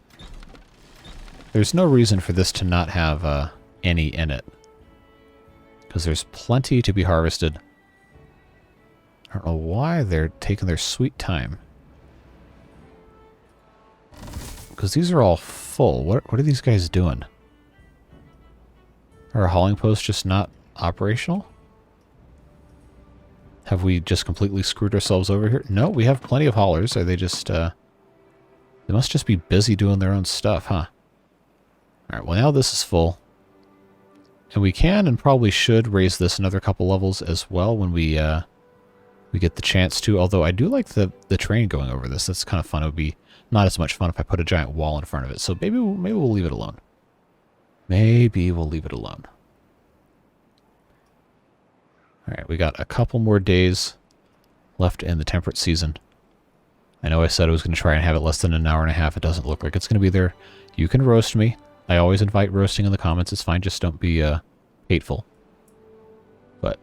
There's no reason for this to not have any in it. Because there's plenty to be harvested. I don't know why they're taking their sweet time. Because these are all full. What are these guys doing? Are our hauling posts just not operational? Have we just completely screwed ourselves over here? No, we have plenty of haulers. Are they just, they must just be busy doing their own stuff, huh? Alright, well now this is full. And we can and probably should raise this another couple levels as well when we get the chance to. Although I do like the train going over this. That's kind of fun. It would be not as much fun if I put a giant wall in front of it. So maybe we'll leave it alone. Maybe we'll leave it alone. Alright, we got a couple more days left in the temperate season. I know I said I was going to try and have it less than an hour and a half. It doesn't look like it's going to be there. You can roast me. I always invite roasting in the comments. It's fine. Just don't be hateful. But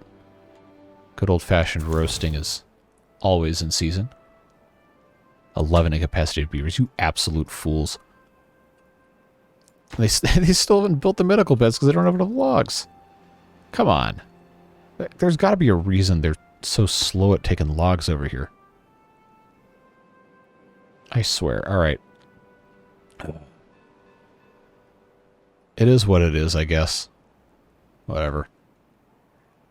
good old-fashioned roasting is always in season. 11 incapacitated beavers. You absolute fools. They still haven't built the medical beds because they don't have enough logs. Come on. There's got to be a reason they're so slow at taking logs over here. I swear. All right. It is what it is, I guess. Whatever.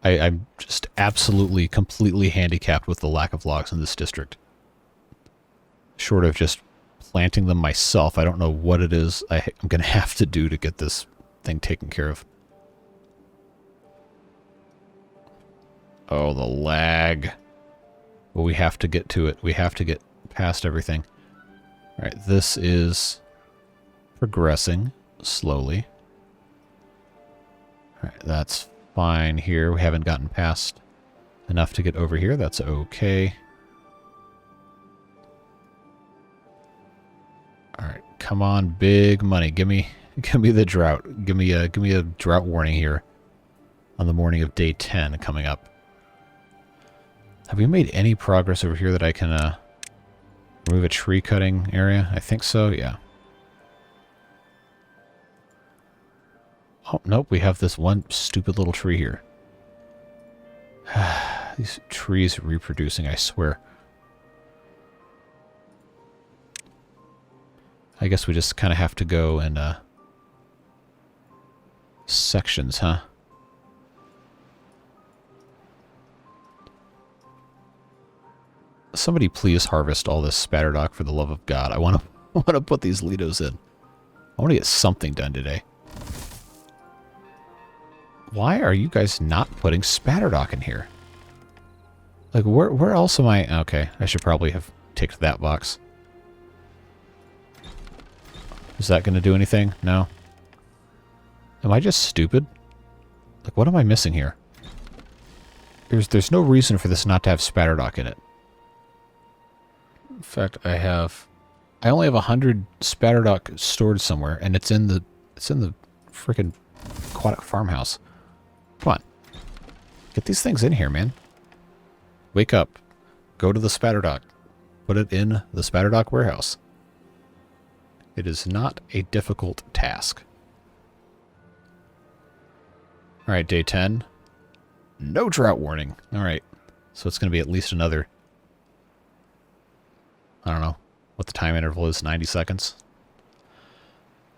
I'm just absolutely, completely handicapped with the lack of logs in this district. Short of just planting them myself, I don't know what it is I'm going to have to do to get this thing taken care of. Oh, the lag. Well, we have to get to it. We have to get past everything. All right, this is progressing slowly. All right, that's fine here. We haven't gotten past enough to get over here. That's okay. All right, come on, big money. Give me the drought. Give me a drought warning here on the morning of day 10 coming up. Have we made any progress over here that I can remove a tree cutting area? I think so, yeah. Oh, nope, we have this one stupid little tree here. These trees reproducing, I swear. I guess we just kind of have to go in sections, huh? Somebody please harvest all this spatterdock for the love of God. I want to put these Lidos in. I want to get something done today. Why are you guys not putting spatterdock in here? Like, where else am I? Okay, I should probably have ticked that box. Is that going to do anything? No. Am I just stupid? Like, what am I missing here? There's no reason for this not to have spatterdock in it. In fact, I only have 100 spatterdock stored somewhere, and it's in the freaking aquatic farmhouse. Come on. Get these things in here, man. Wake up. Go to the spatter dock. Put it in the spatter dock warehouse. It is not a difficult task. Alright, day 10. No drought warning. Alright. So it's going to be at least another... I don't know what the time interval is. 90 seconds.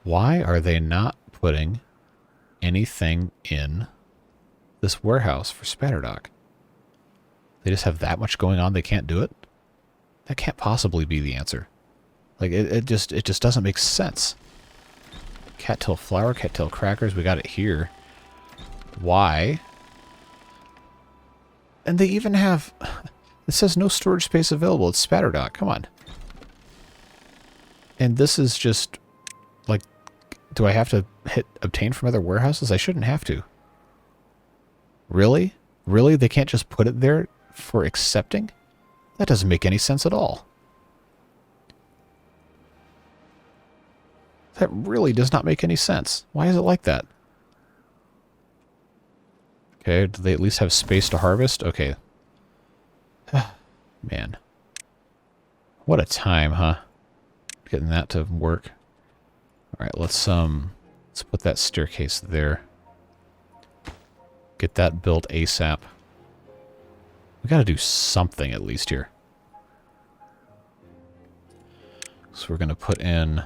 Why are they not putting anything in this warehouse for spatter dock? They just have that much going on they can't do it? That can't possibly be the answer. Like, it just doesn't make sense. Cattail flour, cattail crackers, we got it here. Why? And they even have... It says no storage space available. It's spatter dock. Come on. And this is just... Like, do I have to hit obtain from other warehouses? I shouldn't have to. Really? Really? They can't just put it there for accepting? That doesn't make any sense at all. That really does not make any sense. Why is it like that? Okay, do they at least have space to harvest? Okay. Man. What a time, huh? Getting that to work. Alright, let's put that staircase there. Get that built ASAP. We gotta do something at least here. So we're gonna put in...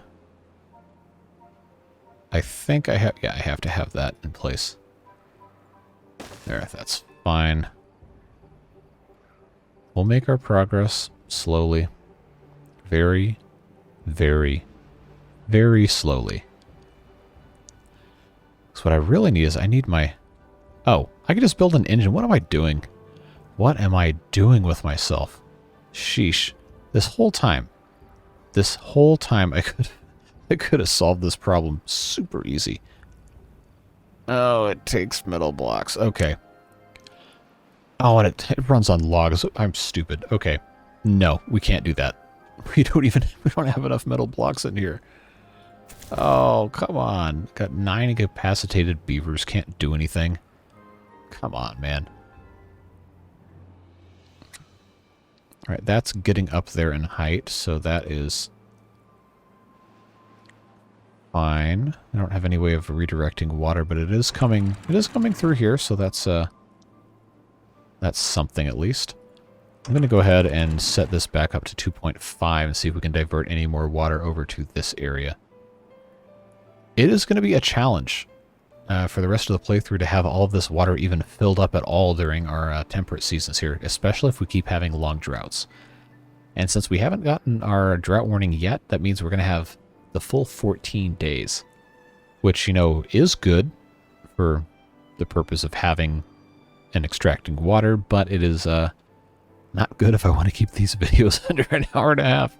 I think I have... Yeah, I have to have that in place. There, that's fine. We'll make our progress slowly. Very, very, very slowly. So what I really need is I need my... Oh, I can just build an engine. What am I doing? What am I doing with myself? Sheesh. This whole time I could have solved this problem super easy. Oh, it takes metal blocks. Okay. Oh, and it runs on logs. I'm stupid. Okay. No, we can't do that. We don't have enough metal blocks in here. Oh, come on. Got 9 incapacitated beavers. Can't do anything. Come on, man. Alright, that's getting up there in height, so that is fine. I don't have any way of redirecting water, but it is coming through here, so that's something at least. I'm going to go ahead and set this back up to 2.5 and see if we can divert any more water over to this area. It is going to be a challenge for the rest of the playthrough to have all of this water even filled up at all during our temperate seasons here, especially if we keep having long droughts. And since we haven't gotten our drought warning yet, that means we're going to have the full 14 days, which, you know, is good for the purpose of having and extracting water, but it is not good if I want to keep these videos under an hour and a half.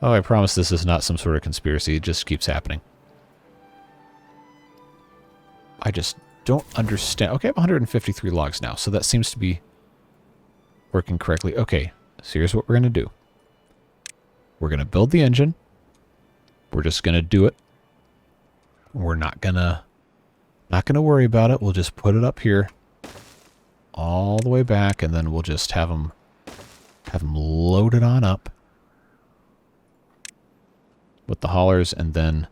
Oh, I promise this is not some sort of conspiracy. It just keeps happening. I just don't understand. Okay, I have 153 logs now, so that seems to be working correctly. Okay, so here's what we're going to do. We're going to build the engine. We're just going to do it. We're not going to worry about it. We'll just put it up here all the way back, and then we'll just have them loaded on up with the haulers, and then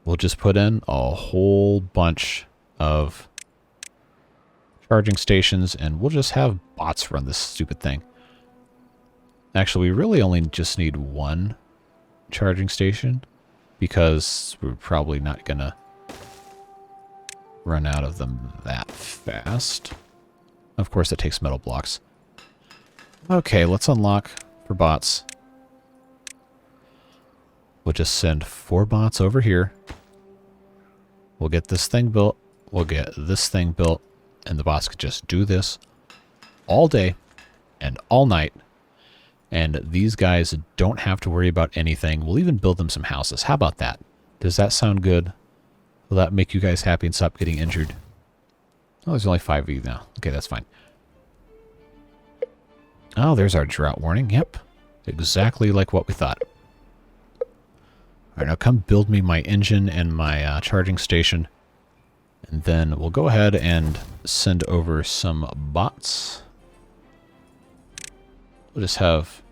we'll just put in a whole bunch of charging stations, and we'll just have bots run this stupid thing. Actually, we really only just need one charging station, because we're probably not gonna run out of them that fast. Of course, it takes metal blocks. Okay, let's unlock for bots. We'll just send 4 bots over here. We'll get this thing built. We'll get this thing built. And the bots could just do this all day and all night. And these guys don't have to worry about anything. We'll even build them some houses. How about that? Does that sound good? Will that make you guys happy and stop getting injured? Oh, there's only 5 of you now. Okay, that's fine. Oh, there's our drought warning. Yep. Exactly like what we thought. Alright, now come build me my engine and my charging station. And then we'll go ahead and send over some bots. We'll just have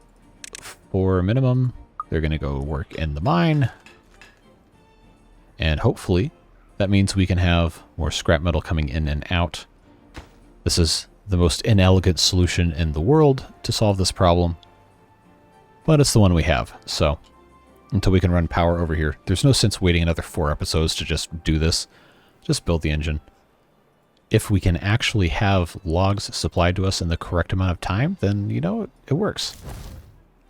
4 minimum. They're going to go work in the mine. And hopefully that means we can have more scrap metal coming in and out. This is the most inelegant solution in the world to solve this problem, but it's the one we have. So until we can run power over here, there's no sense waiting another 4 episodes to just do this. Just build the engine. If we can actually have logs supplied to us in the correct amount of time, then, you know, it works.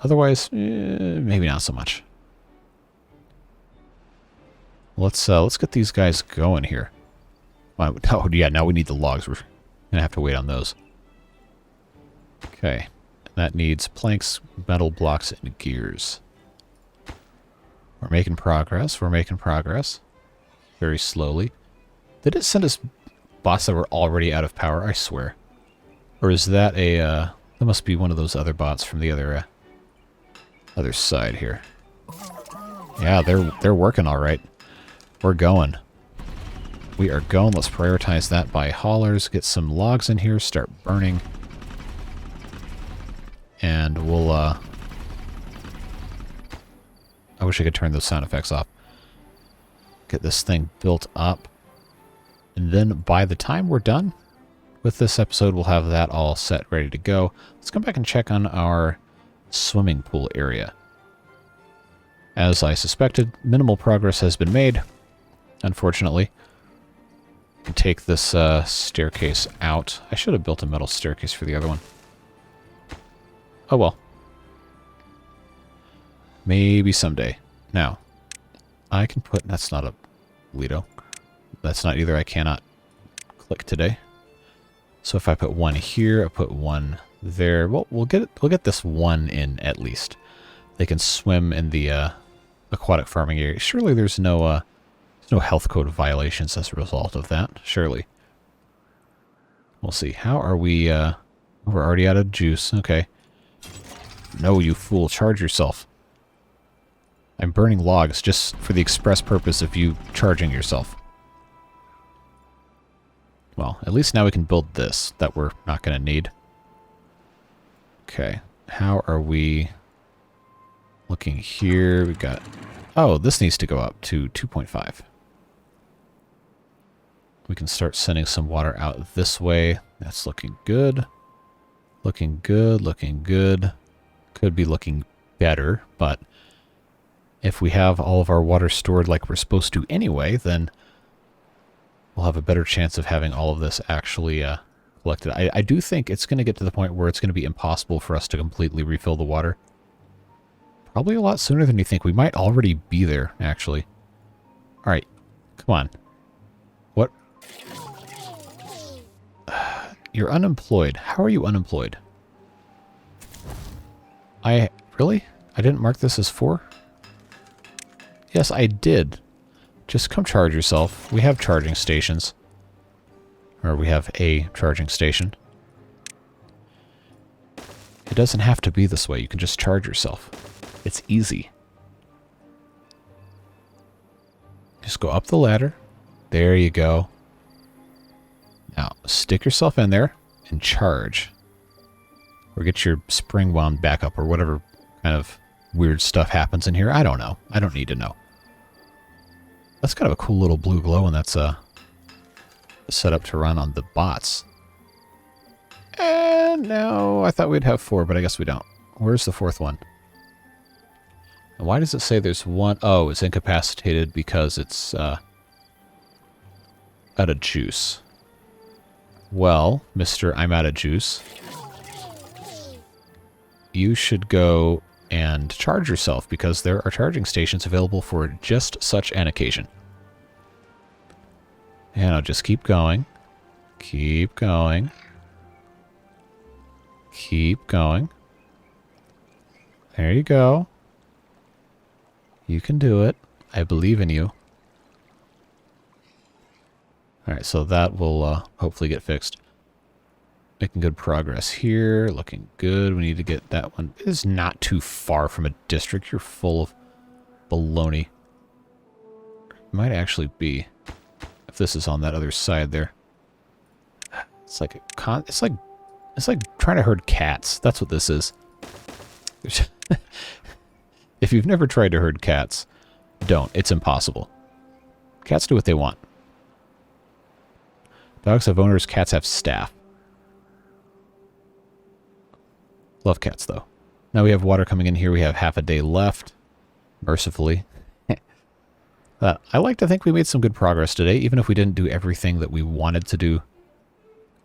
Otherwise, maybe not so much. Let's get these guys going here. Oh, yeah, now we need the logs. We're going to have to wait on those. Okay. That needs planks, metal blocks, and gears. We're making progress. We're making progress. Very slowly. Did it send us bots that were already out of power? I swear. Or is that a... that must be one of those other bots from the other side here. Yeah, they're working all right. We're going. We are going. Let's prioritize that by haulers. Get some logs in here. Start burning. And we'll, I wish I could turn those sound effects off. Get this thing built up. And then by the time we're done with this episode, we'll have that all set, ready to go. Let's come back and check on our swimming pool area. As I suspected, minimal progress has been made. Unfortunately, take this staircase out. I should have built a metal staircase for the other one. Oh well. Maybe someday. Now, I can put... That's not a Lido. That's not either. I cannot click today. So if I put one here, I put one there. Well, we'll get this one in at least. They can swim in the aquatic farming area. Surely there's no health code violations as a result of that. Surely. We'll see. How are we... we're already out of juice. Okay. No, you fool. Charge yourself. I'm burning logs just for the express purpose of you charging yourself. Well, at least now we can build this that we're not going to need. Okay. How are we looking here? We've got... Oh, this needs to go up to 2.5. We can start sending some water out this way. That's looking good. Looking good, looking good. Could be looking better, but if we have all of our water stored like we're supposed to anyway, then we'll have a better chance of having all of this actually collected. I do think it's going to get to the point where it's going to be impossible for us to completely refill the water. Probably a lot sooner than you think. We might already be there, actually. All right, come on. What? You're unemployed. How are you unemployed? Really? I didn't mark this as 4? Yes, I did. Just come charge yourself. We have charging stations. Or we have a charging station. It doesn't have to be this way. You can just charge yourself. It's easy. Just go up the ladder. There you go. Now, stick yourself in there and charge. Or get your spring wound back up or whatever kind of weird stuff happens in here. I don't know. I don't need to know. That's kind of a cool little blue glow, and that's set up to run on the bots. And no, I thought we'd have 4, but I guess we don't. Where's the 4th one? And why does it say there's one? Oh, it's incapacitated because it's out of juice. Well, Mr. I'm out of juice. You should go and charge yourself because there are charging stations available for just such an occasion. And I'll just keep going. Keep going. Keep going. There you go. You can do it. I believe in you. Alright, so that will hopefully get fixed. Making good progress here. Looking good. We need to get that one. It is not too far from a district. You're full of baloney. It might actually be. If this is on that other side there. It's like it's like trying to herd cats. That's what this is. If you've never tried to herd cats, don't. It's impossible. Cats do what they want. Dogs have owners, cats have staff. Love cats, though. Now we have water coming in here. We have half a day left, mercifully. I like to think we made some good progress today, even if we didn't do everything that we wanted to do.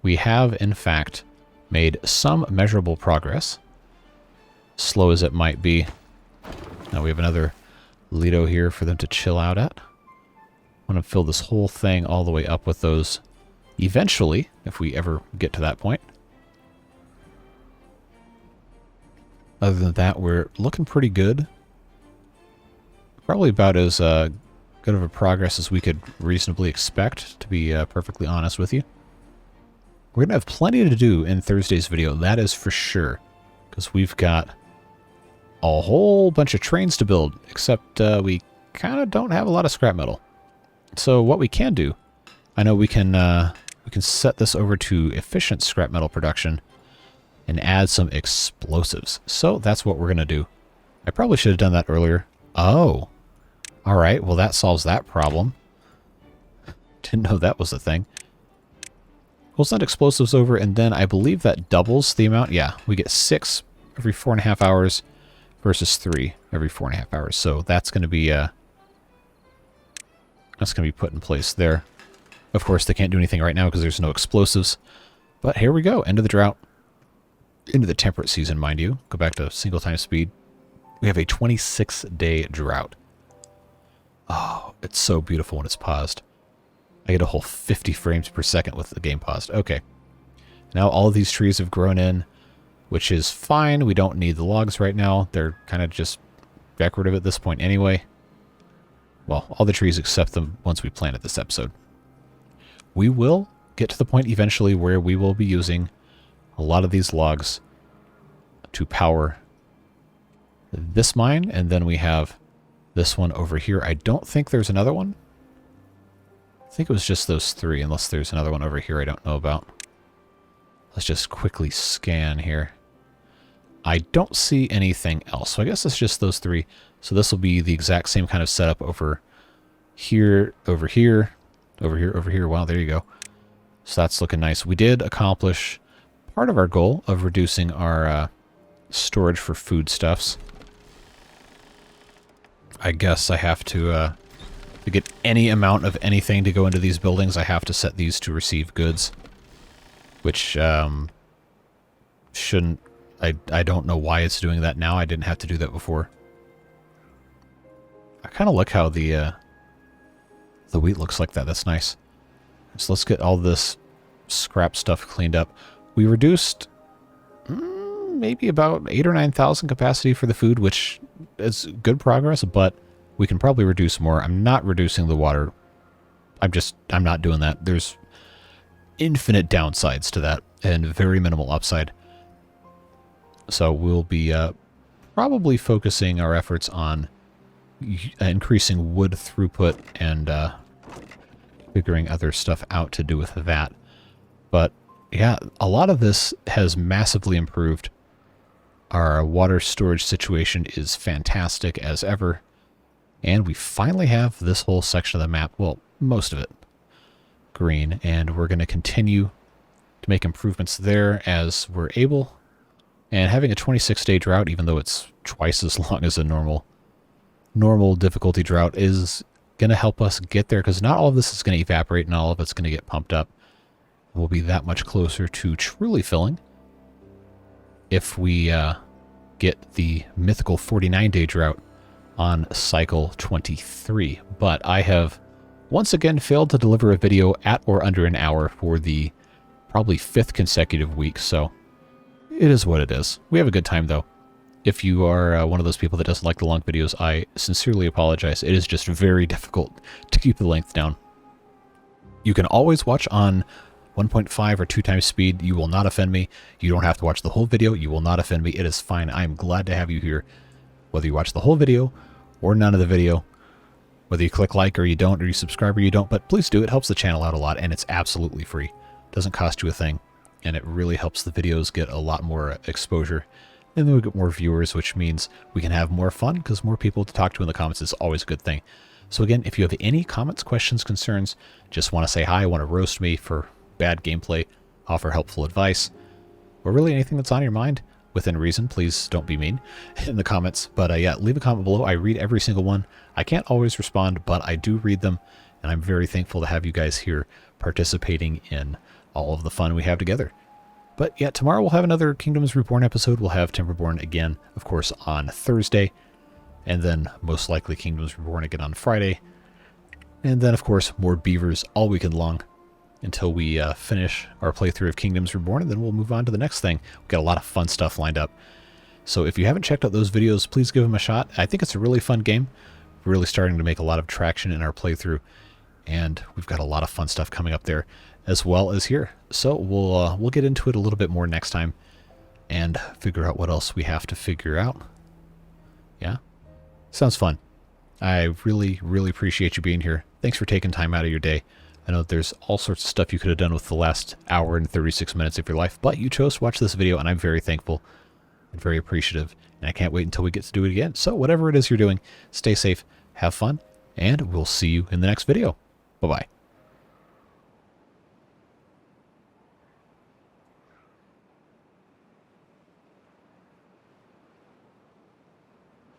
We have, in fact, made some measurable progress, slow as it might be. Now we have another Lido here for them to chill out at. I want to fill this whole thing all the way up with those eventually, if we ever get to that point. Other than that, we're looking pretty good. Probably about as good of a progress as we could reasonably expect, to be perfectly honest with you. We're going to have plenty to do in Thursday's video, that is for sure. Because we've got a whole bunch of trains to build, except we kind of don't have a lot of scrap metal. So what we can do, I know we can set this over to efficient scrap metal production and add some explosives. So that's what we're going to do. I probably should have done that earlier. Oh. Alright, well that solves that problem. Didn't know that was a thing. We'll send explosives over, and then I believe that doubles the amount. Yeah, we get 6 every 4.5 hours versus 3 every 4.5 hours. So that's going to be put in place there. Of course, they can't do anything right now because there's no explosives. But here we go, end of the drought. Into the temperate season, mind you. Go back to single time speed. We have a 26-day drought. Oh, it's so beautiful when it's paused. I get a whole 50 frames per second with the game paused. Okay. Now all of these trees have grown in, which is fine. We don't need the logs right now. They're kind of just decorative at this point anyway. Well, all the trees except the ones we planted this episode. We will get to the point eventually where we will be using a lot of these logs to power this mine, and then we have this one over here. I don't think there's another one. I think it was just those 3, unless there's another one over here I don't know about. Let's just quickly scan here. I don't see anything else, so I guess it's just those 3. So this will be the exact same kind of setup over here, over here, over here, over here. Wow, there you go. So that's looking nice. We did accomplish part of our goal of reducing our storage for foodstuffs. I guess I have to get any amount of anything to go into these buildings, I have to set these to receive goods. Which shouldn't... I don't know why it's doing that now. I didn't have to do that before. I kind of like how the wheat looks like that. That's nice. So let's get all this scrap stuff cleaned up. We reduced maybe about 8,000 or 9,000 capacity for the food, which is good progress, but we can probably reduce more. I'm not reducing the water. I'm not doing that. There's infinite downsides to that and very minimal upside. So we'll be probably focusing our efforts on increasing wood throughput and figuring other stuff out to do with that. But yeah, a lot of this has massively improved. Our water storage situation is fantastic as ever. And we finally have this whole section of the map, well, most of it, green. And we're going to continue to make improvements there as we're able. And having a 26-day drought, even though it's twice as long as a normal difficulty drought, is going to help us get there, because not all of this is going to evaporate and all of it's going to get pumped up. We'll be that much closer to truly filling if we get the mythical 49-day drought on cycle 23. But I have once again failed to deliver a video at or under an hour for the probably 5th consecutive week, so it is what it is. We have a good time, though. If you are one of those people that doesn't like the long videos, I sincerely apologize. It is just very difficult to keep the length down. You can always watch on 1.5 or 2 times speed. You will not offend me. You don't have to watch the whole video. You will not offend me. It is fine. I am glad to have you here. Whether you watch the whole video or none of the video, whether you click like or you don't, or you subscribe or you don't, but please do. It helps the channel out a lot, and it's absolutely free. It doesn't cost you a thing, and it really helps the videos get a lot more exposure and then we get more viewers, which means we can have more fun because more people to talk to in the comments is always a good thing. So again, if you have any comments, questions, concerns, just want to say hi, want to roast me for bad gameplay, offer helpful advice, or really anything that's on your mind, within reason, please don't be mean in the comments. But yeah, leave a comment below. I read every single one. I can't always respond, but I do read them, and I'm very thankful to have you guys here participating in all of the fun we have together. But yeah, tomorrow we'll have another Kingdoms Reborn episode. We'll have Timberborn again, of course, on Thursday. And then most likely Kingdoms Reborn again on Friday. And then, of course, more beavers all weekend long until we finish our playthrough of Kingdoms Reborn. And then we'll move on to the next thing. We've got a lot of fun stuff lined up. So if you haven't checked out those videos, please give them a shot. I think it's a really fun game. We're really starting to make a lot of traction in our playthrough. And we've got a lot of fun stuff coming up there as well as here. So we'll get into it a little bit more next time and figure out what else we have to figure out. Yeah? Sounds fun. I really, really appreciate you being here. Thanks for taking time out of your day. I know there's all sorts of stuff you could have done with the last hour and 36 minutes of your life, but you chose to watch this video, and I'm very thankful and very appreciative. And I can't wait until we get to do it again. So whatever it is you're doing, stay safe, have fun, and we'll see you in the next video. Bye-bye.